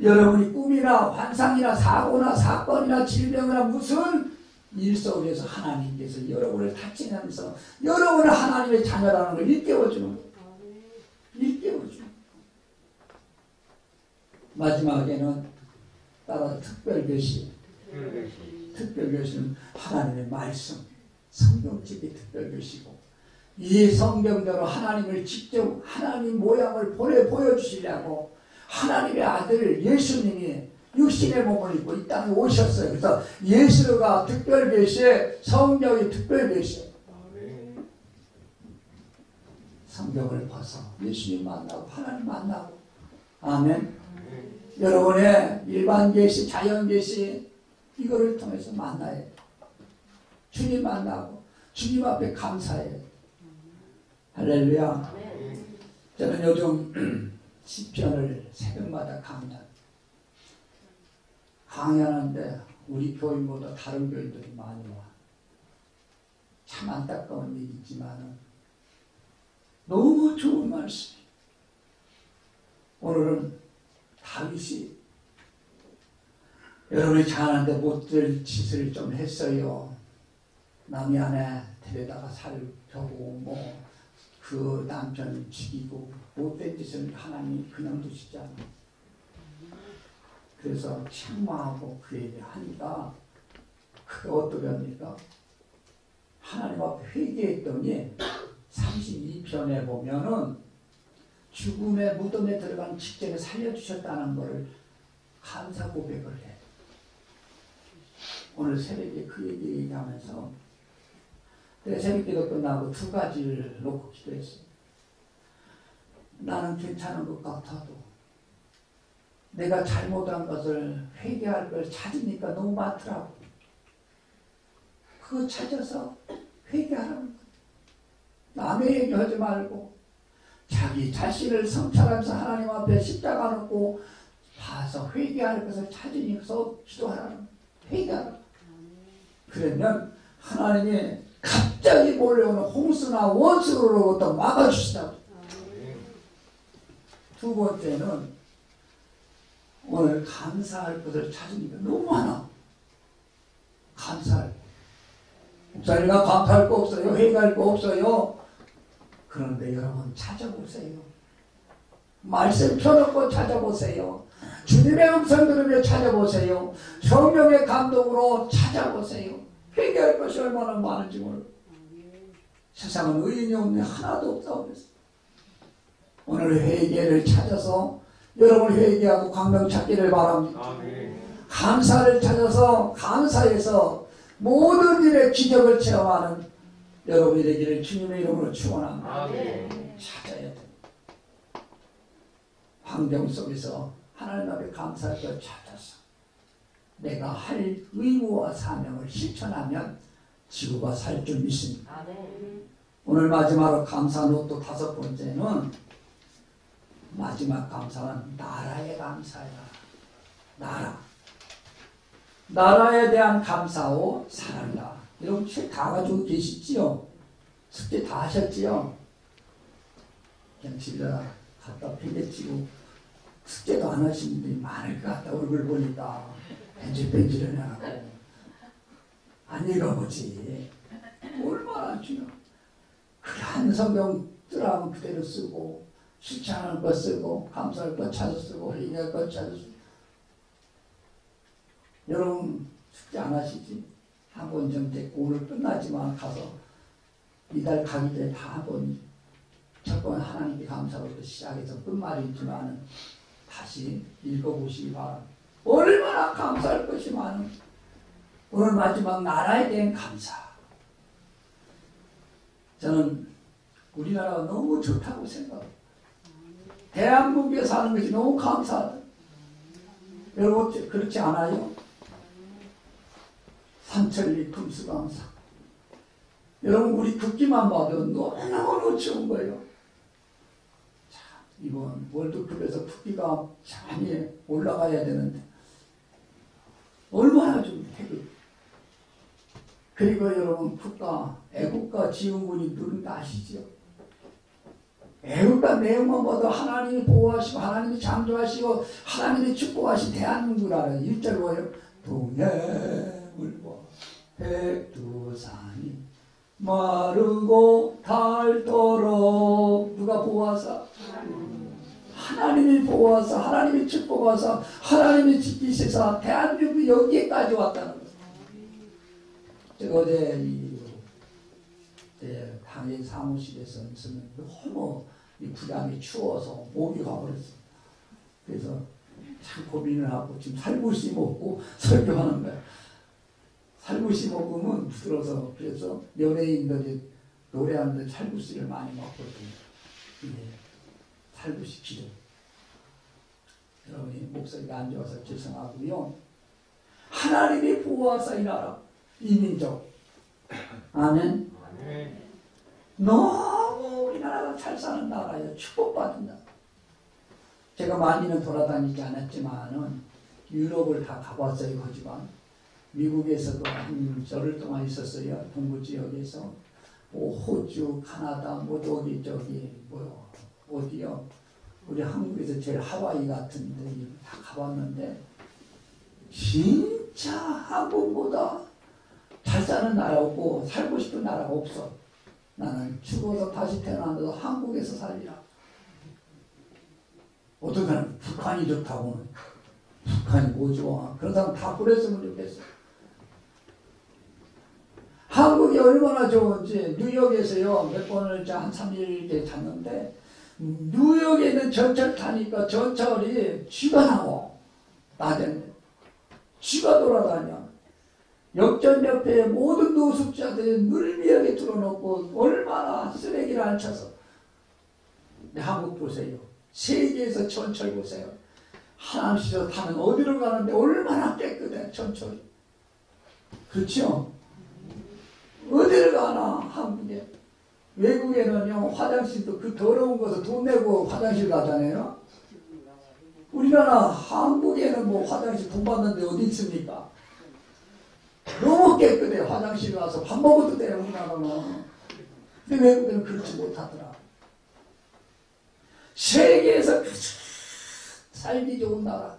여러분이 꿈이나 환상이나 사고나 사건이나 질병이나 무슨 일 속에서 하나님께서 여러분을 다치면서 여러분을 하나님의 자녀라는 걸 일깨워주는 거예요. 일깨워주는 거예요. 마지막에는 따라서 특별계시. 특별계시는 하나님의 말씀, 성경책이 특별계시고 이 성경대로 하나님을 직접 하나님 모양을 보여주시려고 하나님의 아들 예수님이 육신의 몸을 입고 이 땅에 오셨어요. 그래서 예수가 특별계시에 성경이 특별계시에 성경을 봐서 예수님 만나고 하나님 만나고 아멘. 여러분의 일반 계시, 자연 계시 이거를 통해서 만나야 돼요. 주님 만나고 주님 앞에 감사해야 돼요. 할렐루야. 저는 요즘 시편을 새벽마다 강연하는데 우리 교인보다 다른 교인들이 많이 와. 참 안타까운 일이지만 너무 좋은 말씀이에요. 오늘은 다윗이 여러분이 잘하는데 못될 짓을 좀 했어요. 남의 아내 데려다가 살펴보고 그 남편을 죽이고 못된 짓을 하나님이 그냥 두시지 않아요. 그래서 책망하고 그 얘기 하니까 그게 어떻게 합니까? 하나님 앞에 회개했더니 32편에 보면은 죽음의 무덤에 들어간 직전에 살려주셨다는 것을 감사 고백을 해. 오늘 새벽에 그 얘기하면서 새벽기도 끝나고 2가지를 놓고 기도했어요. 나는 괜찮은 것 같아도 내가 잘못한 것을 회개할 걸 찾으니까 너무 많더라고. 그거 찾아서 회개하라는 거예요. 남의 얘기하지 말고 자기 자신을 성찰하면서 하나님 앞에 십자가 놓고 봐서 회개할 것을 찾으면서 기도하라는 거예요. 회개하라. 그러면 하나님이 갑자기 몰려오는 홍수나 원수로부터 막아주시다고. 두 번째는 오늘 감사할 것을 찾으니까 너무 많아. 감사할 거. 목사님과 감사할 거 없어요. 회개할 거 없어요. 그런데 여러분 찾아보세요. 말씀 펴놓고 찾아보세요. 주님의 음성 들으며 찾아보세요. 성령의 감동으로 찾아보세요. 회개할 것이 얼마나 많은지 모르고. 세상은 의인이 없네 하나도 없다고 그랬어요. 오늘 회개를 찾아서 여러분 회개하고 광명 찾기를 바랍니다. 아멘. 감사를 찾아서 감사해서 모든 일에 기적을 체험하는 여러분이 되기를 주님의 이름으로 축원합니다. 아멘. 찾아야 됩니다. 환경 속에서 하나님 앞에 감사할 걸 찾아서 내가 할 의무와 사명을 실천하면 지구가 살 줄 믿습니다. 오늘 마지막으로 감사 노트 5번째는 마지막 감사는 나라의 감사야. 나라에 대한 감사오 사랑이다. 여러분 책 다 가지고 계시지요? 숙제 다 하셨지요? 그냥 집에 갖다 팽개치고 숙제도 안 하신 분들이 많을 것 같다. 얼굴 보니까 뺀질뺀질은 하고 안 읽어보지. 얼마나 중요. 그게 한 성경 뜨라면 그대로 쓰고 실천할 것 쓰고 감사할 것 찾아 쓰고 회개할 것 찾아 쓰고. 여러분 숙제 안 하시지? 한 번 좀 됐고 오늘 끝나지만 가서 이달 가기 전에 다 한 번 첫 번 하나님께 감사로부터 시작해서 끝말이지만 다시 읽어보시기 바랍니다. 얼마나 감사할 것이 많은. 오늘 마지막 나라에 대한 감사. 저는 우리나라가 너무 좋다고 생각합니다. 대한민국에 사는 것이 너무 감사하다. 여러분 그렇지 않아요? 삼천리 금수강사. 여러분 우리 국기만 봐도 너무너무 좋은 거예요. 자, 이번 월드컵에서 국기가 많이 올라가야 되는데 얼마나 좀 태극. 그리고 여러분 애국가 지원군이 누른 거 아시죠? 애국가 내용만 봐도 하나님이 보호하시고 하나님이 창조하시고 하나님이 축복하신 대한민국이라는 1절 뭐예요? 동해물과 백두산이 마르고 닳도록 누가 보호하사? 하나님이 보호하사 하나님이 축복하사 하나님이 지키시사 대한민국이 여기까지 왔다는 거예요. 제가 어제 당일 사무실에서 너무 이 부담이 추워서 목이 가버렸어. 그래서 참 고민을 하고 지금 살구씨 먹고 설교하는 거야. 살구씨 먹으면 부드러워서 그래서 연예인들이 노래하는데 살구씨를 많이 먹거든요. 이게 살구씨 기도. 여러분이 목소리가 안 좋아서 죄송하고요. 하나님이 보호하사 이 나라 이 민족. 아멘. 너무 우리나라가 잘 사는 나라예요. 축복받은 나라. 제가 많이는 돌아다니지 않았지만은 유럽을 다 가봤어요. 하지만 미국에서도 한 열흘 동안 있었어요. 동부 지역에서 호주, 카나다, 어디요? 우리 한국에서 제일 하와이 같은 데 다 가봤는데 진짜 한국보다 잘 사는 나라 없고 살고 싶은 나라가 없어. 나는 죽어서 다시 태어나도 한국에서 살리라. 어떤 사람은 북한이 좋다고는. 북한이 뭐 좋아. 그런 사람 다 그랬으면 좋겠어. 한국이 얼마나 좋은지 뉴욕에서요. 몇 번을 한 3일 잤는데 뉴욕에 있는 전철 타니까 전철이 쥐가 나와. 낮에는. 쥐가 돌아다녀. 역전 옆에 모든 노숙자들이 물미하게 틀어놓고 얼마나 쓰레기를 안 쳐서. 근데 한국 보세요. 세계에서 전철 보세요. 하나씩서 타면 어디로 가는데 얼마나 깨끗해 전철이. 그렇죠? 어딜 가나 한국에. 외국에는요 화장실도 그 더러운 곳에 돈 내고 화장실 가잖아요. 우리나라 한국에는 뭐 화장실 돈 받는데 어디 있습니까? 너무 깨끗해. 화장실 가서 밥 먹어도 돼요 우리나라는. 근데 외국에는 그렇지 못하더라. 세계에서 살기 좋은 나라.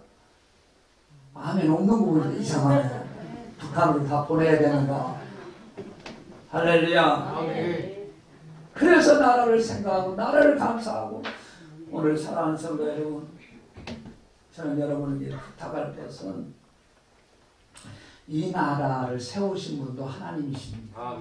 아멘 없는 거 보니까 이상하네. 북한으로 다 보내야 되는가. 할렐루야. 그래서 나라를 생각하고 나라를 감사하고 오늘 사랑하는 성도 여러분, 저는 여러분에게 부탁할 것은 이 나라를 세우신 분도 하나님이십니다.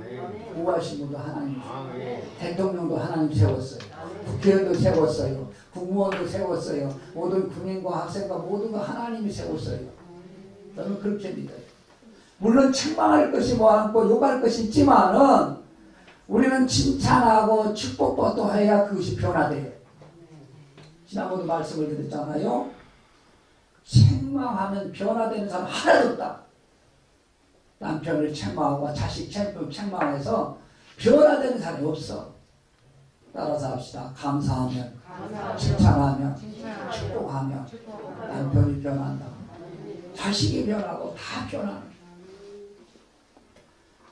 구하신 분도 하나님이십니다. 대통령도 하나님 세웠어요. 국회의원도 세웠어요. 국무원도 세웠어요. 모든 군인과 학생과 모든 거 하나님이 세웠어요. 저는 그렇게 믿어요. 물론 책망할 것이 많고 욕할 것이 있지만은 우리는 칭찬하고 축복도 해야 그것이 변화돼요. 지난번에 말씀을 드렸잖아요. 책망하면 변화되는 사람 하나도 없다. 남편을 책망하고 자식 책망해서 변화되는 사람이 없어. 따라서 합시다. 감사하면, 칭찬하면, 축복하면 남편이 변한다. 자식이 변하고 다 변하는.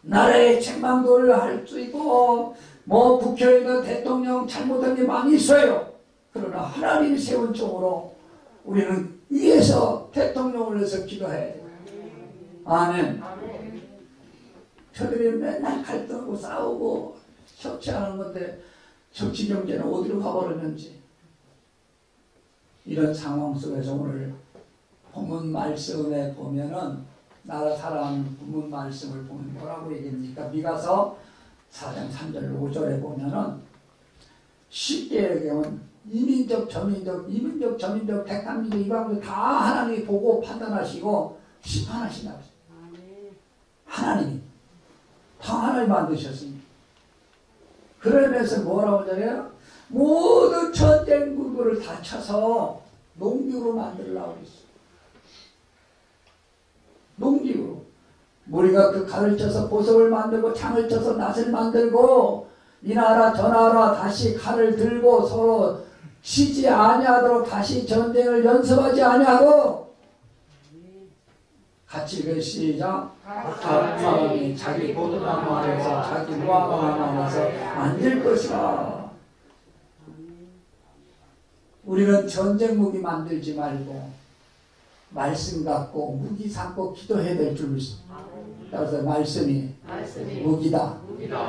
나라의 책망도 할 수 있고 뭐 국회의원 대통령 잘못한 게 많이 있어요. 그러나 하나님이 세운 쪽으로 우리는 위에서 대통령을 위해서 기도해야 돼요. 아멘. 저들이 맨날 갈등하고 싸우고 협치하는 건데 정치 경제는 어디로 가버렸는지. 이런 상황 속에서 오늘 본문 말씀에 보면은 나라 사랑하는 본문 말씀을 보면 뭐라고 얘기합니까? 미가서 4장 3절 5절에 보면은 쉽게 얘기하면 이민족 저민족 택함민족 이방민족 다 하나님이 보고 판단하시고 심판하신다. 하나님이 다 하나님 만드셨습니다. 그러면서 뭐라고 하잖아요? 모든 전쟁 물고를 다 쳐서 농기구로 만들려고 했어요. 농기구로. 우리가 그 칼을 쳐서 보석을 만들고 창을 쳐서 낫을 만들고 이 나라 저 나라 다시 칼을 들고 서로 치지 아니하도록 다시 전쟁을 연습하지 아니하고 같이 그 시작. 각 사람이 자기 포도나무 아래서 자기 무화과 나무에서 앉을 것이라. 우리는 전쟁 무기 만들지 말고 말씀 갖고 무기 삼고 기도해야 될 줄 믿습니다. 따라서 말씀이 무기다.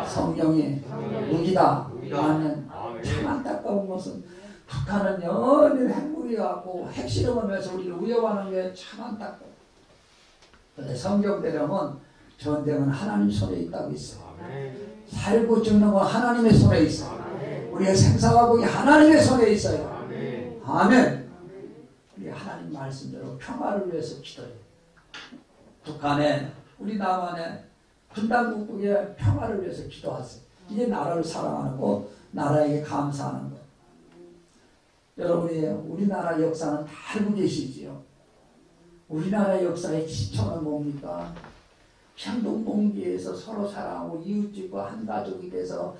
성경이 무기다. 하면 참 안타까운 것은 북한은 연일 핵무기 갖고 핵실험하면서 우리를 위협하는 게 참 안타까워. 그런데 성경대로는 전쟁은 하나님 손에 있다고 있어요. 살고 죽는 건 하나님의 손에 있어요. 우리의 생사화복이 하나님의 손에 있어요. 아멘. 우리 하나님 말씀대로 평화를 위해서 기도해요. 북한에 우리 남한에 분단국국의 평화를 위해서 기도하세요. 이게 나라를 사랑하는 거, 나라에게 감사하는 거. 여러분이 우리나라 역사는 다 알고 계시지요. 우리나라 역사의 기초는 뭡니까? 그냥 농번기에서 서로 사랑하고 이웃집과 한 가족이 돼서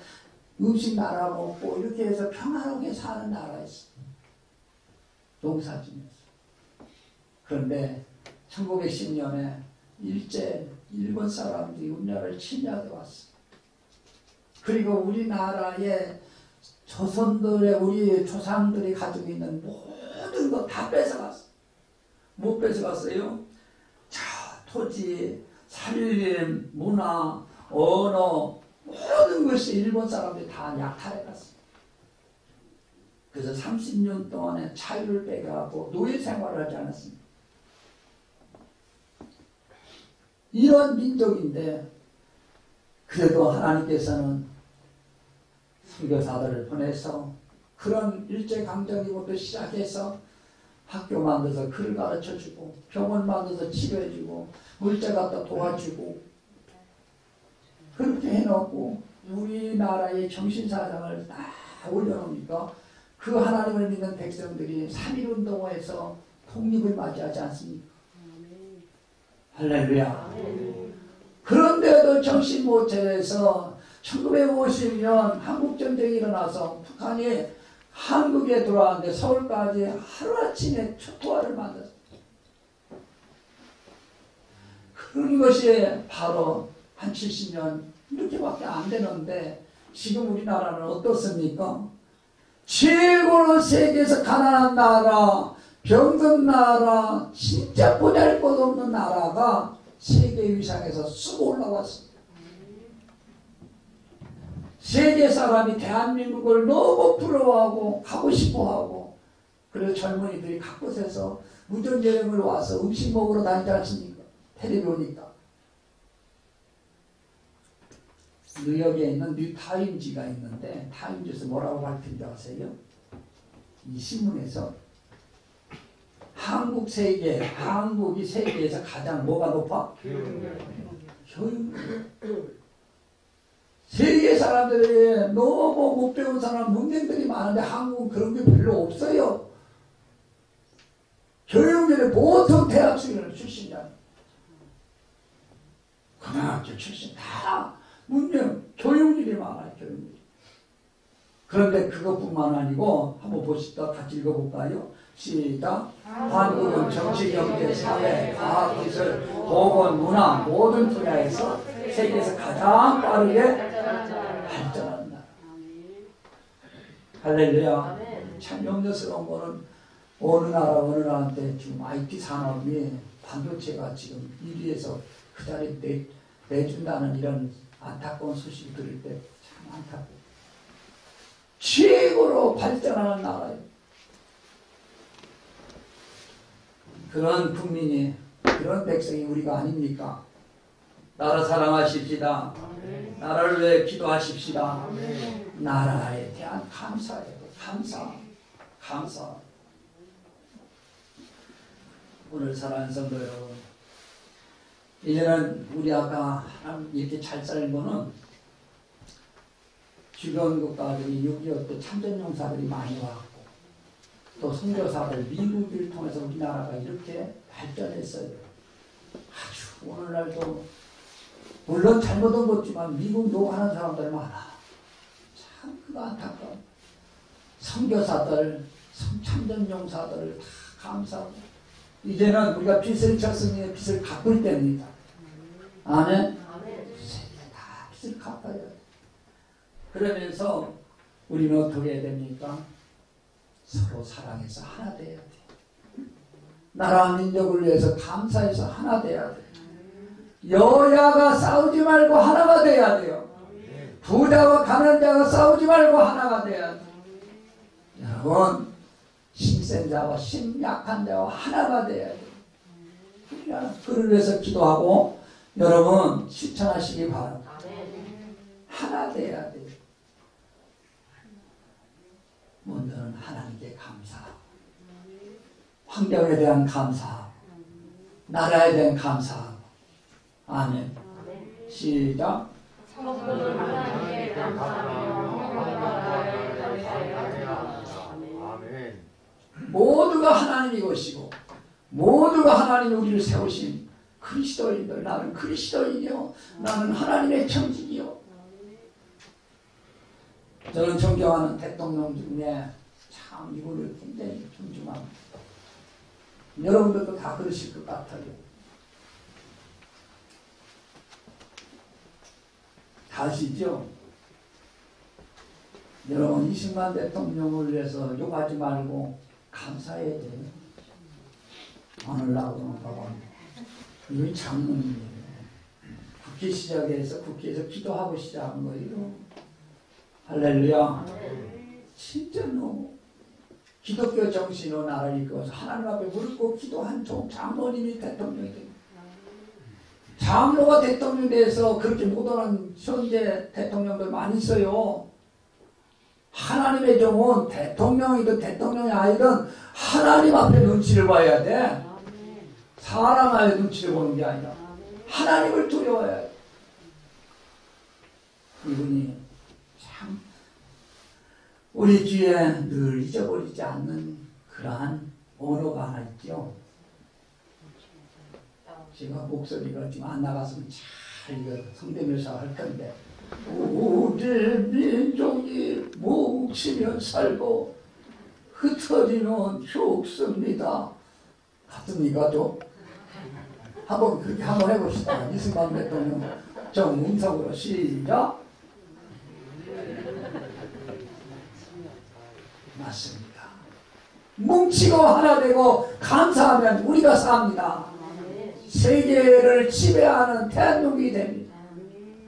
음식 나눠 먹고 이렇게 해서 평화롭게 사는 나라였어요. 농사지면서. 그런데 1910년에 일제 일본 사람들이 우리나라를 침략해 왔어요. 그리고 우리나라의 조선들의 우리 조상들이 가지고 있는 모든 거 다 뺏어갔어요. 못 뺏어갔어요? 자, 토지, 살림, 문화, 언어 모든 것이 일본 사람들이 다 약탈해갔어요. 그래서 30년 동안에 자유를 빼가고 노예 생활을 하지 않았습니다. 이런 민족인데 그래도 하나님께서는 선교사들을 보내서 그런 일제강점기부터 시작해서 학교 만들어서 글을 가르쳐주고 병원 만들어서 치료해주고 물자 갖다 도와주고 그렇게 해놓고 우리나라의 정신사상을 다 올려놓으니까 그 하나님을 믿는 백성들이 3.1운동에서 독립을 맞이하지 않습니까? 할렐루야. 그런데도 정신 못 차려서 1950년 한국전쟁이 일어나서 북한이 한국에 들어왔는데 서울까지 하루아침에 초토화를 만들었어요. 그런 것이 바로 한 70년 이렇게밖에 안 되는데 지금 우리나라는 어떻습니까? 최고로 세계에서 가난한 나라, 병든 나라, 진짜 보잘것없는 나라가 세계 위상에서 쑥 올라왔습니다. 세계 사람이 대한민국을 너무 부러워하고 가고 싶어하고, 그래서 젊은이들이 각곳에서 무전여행을 와서 음식 먹으러 다니지 않습니까? 텔레비 오니까. 뉴욕에 있는 뉴타임즈가 있는데, 타임즈에서 뭐라고 밝힌지 아세요? 이 신문에서 한국이 세계에서 가장 뭐가 높아? 교육력. 세계 사람들이 너무 못 배운 사람, 문맹들이 많은데 한국은 그런 게 별로 없어요. 교육률이 보통 대학 출신이야. 고등학교 출신 다 문명, 교육률이 많아요. 교육률. 그런데 그것뿐만 아니고 한번 보시다 같이 읽어볼까요? 시작. 한국은 정치, 경제, 사회, 과학, 기술, 보건, 문화 모든 분야에서 세계에서 가장 빠르게 발전하는 나라. 할렐루야. 참 영광스러운 거는 어느 나라한테 지금 IT 산업이 반도체가 지금 1위에서 그 자리에 내준다는 이런 안타까운 소식을 들을 때 참 안타까워. 최고로 발전하는 나라예요. 그런 국민이, 그런 백성이 우리가 아닙니까? 나라 사랑하십시다. 나라를 위해 기도하십시다. 나라에 대한 감사예요. 감사. 오늘 사랑하는 성도 여러분, 이제는 우리 아까 이렇게 잘 살는 거는 주변 국가들이 6.25 때 참전용사들이 많이 왔고, 또 선교사들, 미국을 통해서 우리나라가 이렇게 발전했어요. 아주 오늘날도 물론 잘못은 없지만 미국 노하는 사람들 많아. 참 그거 안타까워. 선교사들, 참전용사들 다 감사하고, 이제는 우리가 빚을 졌으니 빚을 갚을 때입니다. 아멘? 다 빚을 갚아야 돼. 그러면서 우리는 어떻게 해야 됩니까? 서로 사랑해서 하나 돼야 돼. 나라 민족을 위해서 감사해서 하나 돼야 돼. 여야가 싸우지 말고 하나가 돼야 돼요. 부자와 가난자가 싸우지 말고 하나가 돼야 돼. 여러분, 힘센 자와 힘 약한 자와 하나가 돼야 돼. 그를 위해서 기도하고 여러분 실천하시기 바랍니다. 하나 돼야 돼. 먼저는 하나님께 감사하고, 환경에 대한 감사하고, 나라에 대한 감사하고. 아멘. 시작. 모두가 하나님이 것이고, 모두가 하나님이 우리를 세우신 그리스도인들. 나는 그리스도인이요, 나는 하나님의 청지기요. 저는 존경하는 대통령 중에 참 이분을 굉장히 존중합니다. 여러분들도 다 그러실 것 같아요. 다시죠. 여러분 20만 대통령을 위해서 욕하지 말고 감사해야 돼요. 하늘나라는 봐봐. 이게 장문이에요. 국회 시작해서 국회에서 기도하고 시작한 거예요. 할렐루야. 진짜 너무 기독교 정신으로 나라를 이끌어서 하나님 앞에 무릎 꿇고 기도한 장로님이 대통령이 됩니다. 장로가 대통령이 돼서 그렇게 못하는 현재 대통령들 많이 있어요. 하나님의 종은 대통령이든 대통령이 아니든 하나님 앞에 눈치를 봐야 돼. 사람 앞에 눈치를 보는 게 아니라 하나님을 두려워해야 돼. 이분이 참 우리 귀에 늘 잊어버리지 않는 그러한 언어가 하나 있죠. 제가 목소리가 지금 안 나갔으면 잘 자기가 성대묘사 할 건데 우리 민족이 뭉치며 살고 흩어지는 죽습니다. 같습니까 또? 한번 그렇게 한번 해봅시다. 이승만 대통령 정음성으로 시작. 맞습니다. 뭉치고 하나 되고 감사하면 우리가 삽니다. 세계를 지배하는 대한민국이 됩니다.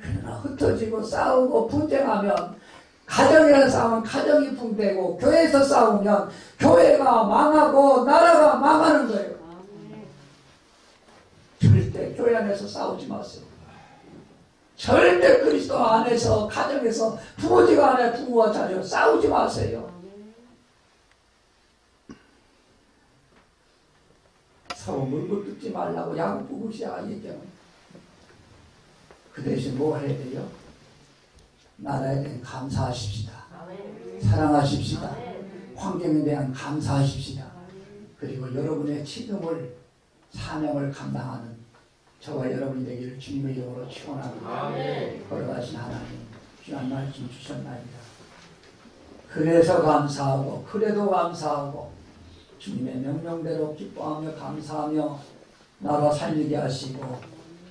그러나 흩어지고 싸우고 분쟁하면 가정에서 싸우면 가정이 붕대고 교회에서 싸우면 교회가 망하고 나라가 망하는 거예요. 절대 교회 안에서 싸우지 마세요. 절대 그리스도 안에서 가정에서 부모지가 안에 부모와 자녀 싸우지 마세요. 서로 물고 뜯지 말라고 야곱 부부시야 얘기하면 그 대신 뭐 해야 돼요? 나라에 대한 감사하십시다. 사랑하십시다. 환경에 대한 감사하십시다. 그리고 여러분의 책임을 사명을 감당하는 저와 여러분이 되기를 주님의 이름으로 축원합니다. 걸어가신 하나님 귀한 말씀 주셨나이다. 그래서 감사하고 그래도 감사하고 주님의 명령대로 기뻐하며 감사하며 나라 살리게 하시고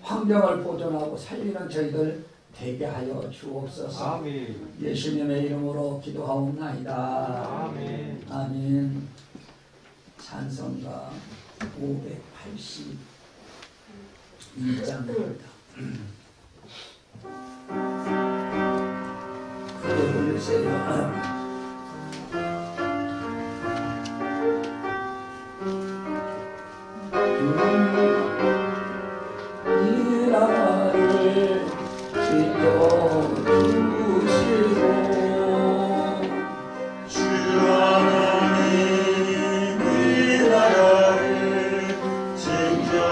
환경을 보존하고 살리는 저희들 되게 하여 주옵소서. 아멘. 예수님의 이름으로 기도하옵나이다. 아멘. 아멘. 찬송가 582장입니다. 크게 불러주세요. 이 나라를 지켜주시고 주 하나님 이 나라를 지켜주시고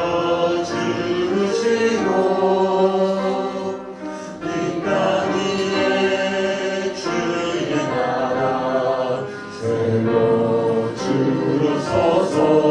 이 땅 위에 주의 나라 새로 주로서서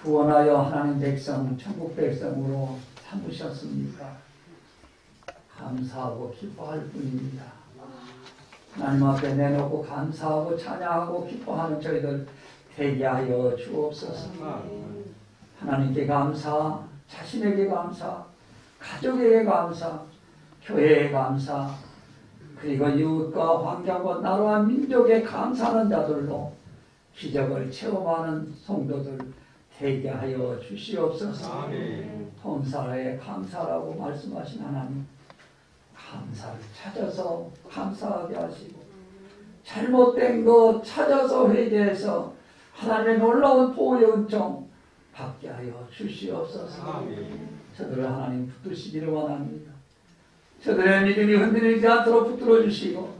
구원하여 하나님 백성, 천국 백성으로 삼으셨습니까? 감사하고 기뻐할 뿐입니다. 하나님 앞에 내놓고 감사하고 찬양하고 기뻐하는 저희들 되게 하여 주옵소서. 하나님께 감사, 자신에게 감사, 가족에게 감사, 교회에 감사, 그리고 이웃과 환경과 나라와 민족에 감사하는 자들로 기적을 체험하는 성도들 되게 하여 주시옵소서. 범사에 감사라고 말씀하신 하나님, 감사를 찾아서 감사하게 하시고 잘못된 것 찾아서 회개해서 하나님의 놀라운 보호의 은총 받게 하여 주시옵소서. 저들을 하나님 붙드시기를 원합니다. 저들의 믿음이 흔들리지 않도록 붙들어 주시고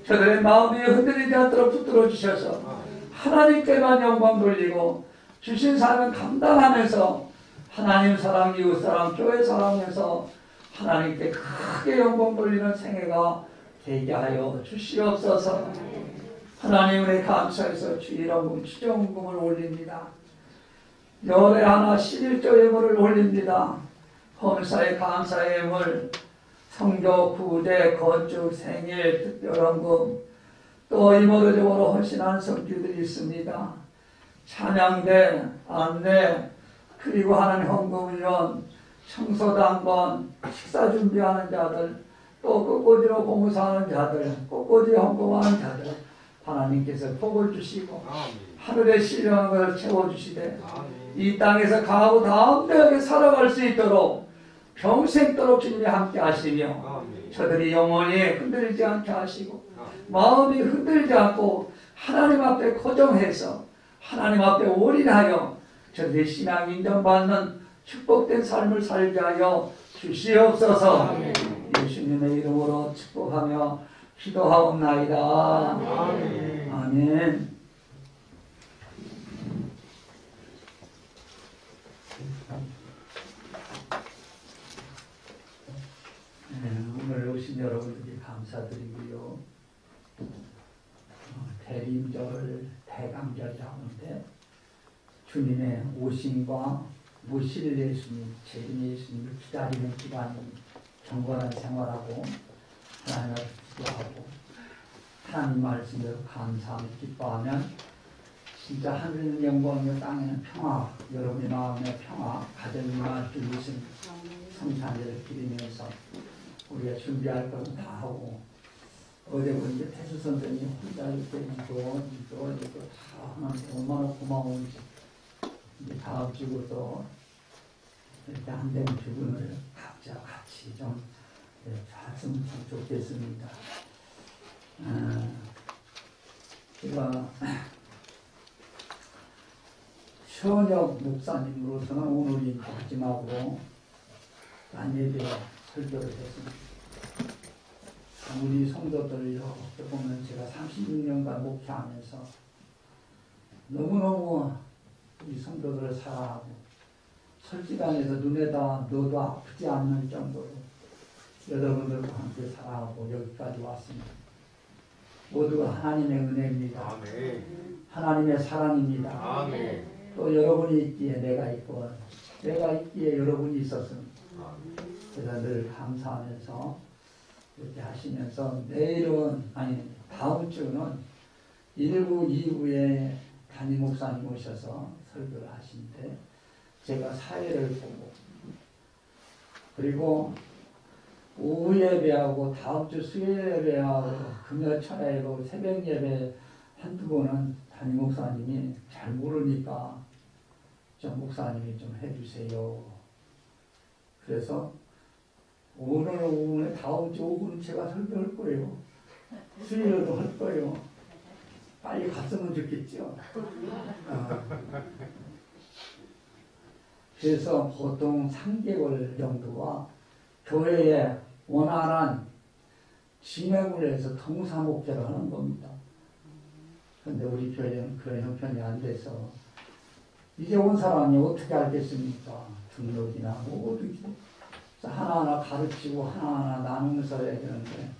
저들의 마음이 흔들리지 않도록 붙들어 주셔서 하나님께만 영광 돌리고 주신 사람은 감당하면서 하나님 사랑, 이웃 사랑, 교회 사랑에서 하나님께 크게 영광 돌리는 생애가 되게 하여 주시옵소서. 하나님 은혜 감사해서 주일원금 추정금을 올립니다. 열에 하나 11조 예물을 올립니다. 범사의 감사의 예물, 성교, 구제, 건축, 생일, 특별원금, 또 이모저모로 헌신한 성규들이 있습니다. 찬양대, 안내, 그리고 하나님 헌금위원, 청소당번, 식사 준비하는 자들, 또 꽃꽂이로 봉사하는 자들, 꽃꽂이 헌금하는 자들, 하나님께서 복을 주시고 하늘의 신령한 것을 채워주시되 이 땅에서 강하고 담대하게 살아갈 수 있도록 평생도록 주님이 함께 하시며 저들이 영원히 흔들리지 않게 하시고 마음이 흔들리지 않고 하나님 앞에 고정해서 하나님 앞에 올인하여 저들의 신앙 인정받는 축복된 삶을 살게 하여 주시옵소서. 예수님의 이름으로 축복하며 기도하옵나이다. 아멘. 오늘 오신 여러분들께 감사드리고요. 대림절, 대강절이 하는데 주님의 오심과 무실 예수님, 재림 예수님을 기다리는 기간이 경건한 생활하고 하나님 앞에 기도하고 하나님 말씀대로 감사하며 기뻐하면 진짜 하늘은 영광이며 땅에는 평화, 여러분의 마음의 평화, 가정이 임할 줄 믿습니다. 성탄절을 기리면서 우리가 준비할 것은 다 하고 어제 보니까 태수 선생님이 혼자 이렇게 이거 다 하는데 얼마나 고마운지 이제 다음 주부터 이렇게 안 되는 부분을 각자 같이 좀 했으면 좋겠습니다. 제가 현역 목사님으로서는 오늘이 마지막으로 안예배 설교를 했습니다. 우리 성도들 이렇게 보면 제가 36년간 목회하면서 너무너무 우리 성도들을 사랑하고 설지단에서 눈에다 넣어도 아프지 않는 정도로 여러분들과 함께 사랑하고 여기까지 왔습니다. 모두가 하나님의 은혜입니다. 하나님의 사랑입니다. 아멘. 또 여러분이 있기에 내가 있고 내가 있기에 여러분이 있었습니다. 그래서 늘 감사하면서 이렇게 하시면서 내일은 아니 다음 주는 1부 2부에 담임 목사님 오셔서 설교를 하시는데 제가 사회를 보고 그리고 오후 예배하고 다음 주 수요일 예배하고 금요 철야하고 새벽 예배 한두 번은 담임 목사님이 잘 모르니까 좀 목사님이 좀 해주세요. 그래서 오늘 오후에 다음 주 오후는 제가 설교할 거예요. 수요일도 할 거예요. 빨리 갔으면 좋겠죠. 그래서 보통 3개월 정도와 교회에 원활한 진행을 해서 동사 목회를 하는 겁니다. 그런데 우리 교회는 그런 형편이 안 돼서 이제 온 사람이 어떻게 알겠습니까? 등록이나 모두 하나하나 가르치고 하나하나 나누면서 해야 되는데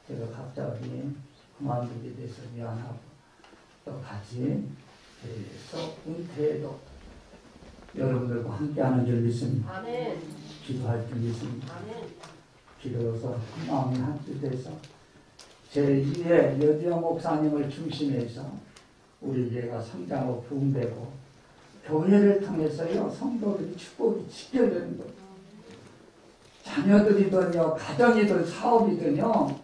제가 갑자기 그만두게 돼서 미안하고 또 같이 그래서 은퇴해도 여러분들과 함께하는 줄 믿습니다. 아멘. 기도할 줄 믿습니다. 아멘. 기도해서 마음이 한뜻 돼서 제2의 여디오 목사님을 중심해서 우리 교회가 성장하고 부흥되고 교회를 통해서요 성도들이 축복이 지켜되는 거예요. 자녀들이든요 가정이든 사업이든요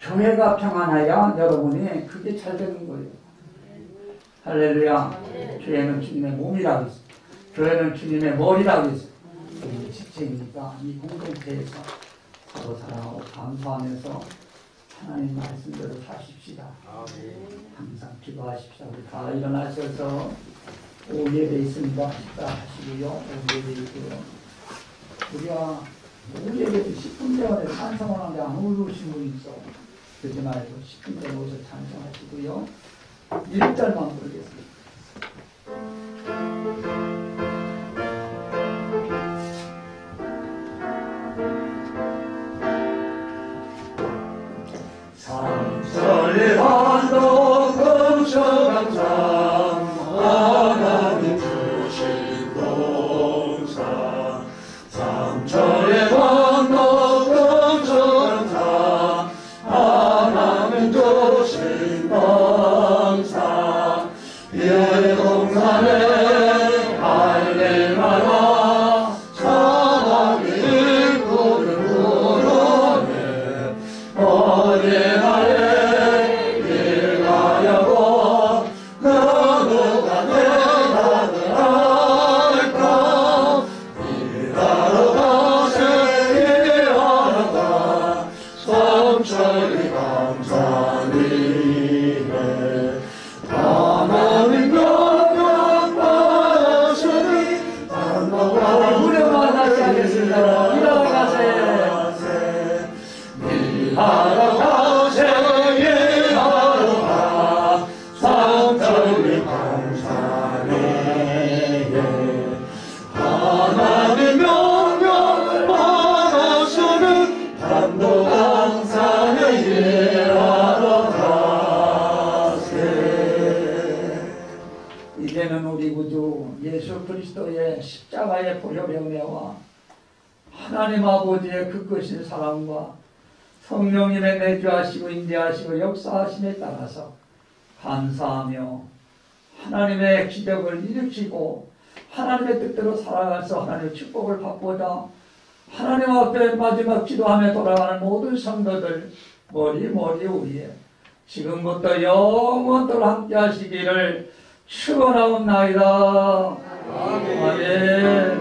교회가 평안해야 여러분이 그게 잘 되는 거예요. 할렐루야. 교회는 주님의 몸이라고 했어. 교회는 주님의 머리라고 했어. 우리 직책이니까 이 공동체에서 서로 사랑하고 감사하면서 하나님 말씀대로 사십시다. 항상 기도하십시다. 우리 다 일어나셔서 오후 예배 있습니다. 식사하시고요. 오후 예배 있고요. 우리가 오후 예배 10분 전에 찬송을 하는데 안 오르신 분 있어. 그러지 말고 10분 전에 오셔서 찬송하시고요. 1절만 부르겠습니다. 삼천리 반도 금천강산 하나님 주신 동산 삼천리 반도 금천강산 하나님 주신 동산 이 동산에 할렐마라 사랑이 일구는 구름에 어디가래 일가려고 누구가 대답을 할까 일하러 가세 일하러 가 삼천리 감사리네 하나님 명령 받으시니 단노가 무료만 하지 않겠습니다. 일하러 가세요. 일하러 가세 일하러 가 삼천리 감사리네 하나님 명령을 받으시는 단도 감사에 일하러 가세 이제는 우리 구주 예수 그리스도의 십자가의 보혈의 은혜와 하나님 아버지의 그 크신 사랑과 성령님의 내주하시고 인도하시고 역사하심에 따라서 감사하며 하나님의 기적을 일으키고 하나님의 뜻대로 살아가서 하나님의 축복을 받고자 하나님 앞에 마지막 기도하며 돌아가는 모든 성도들 머리 위에 지금부터 영원토록 함께 하시기를 축원하옵나이다. 아멘.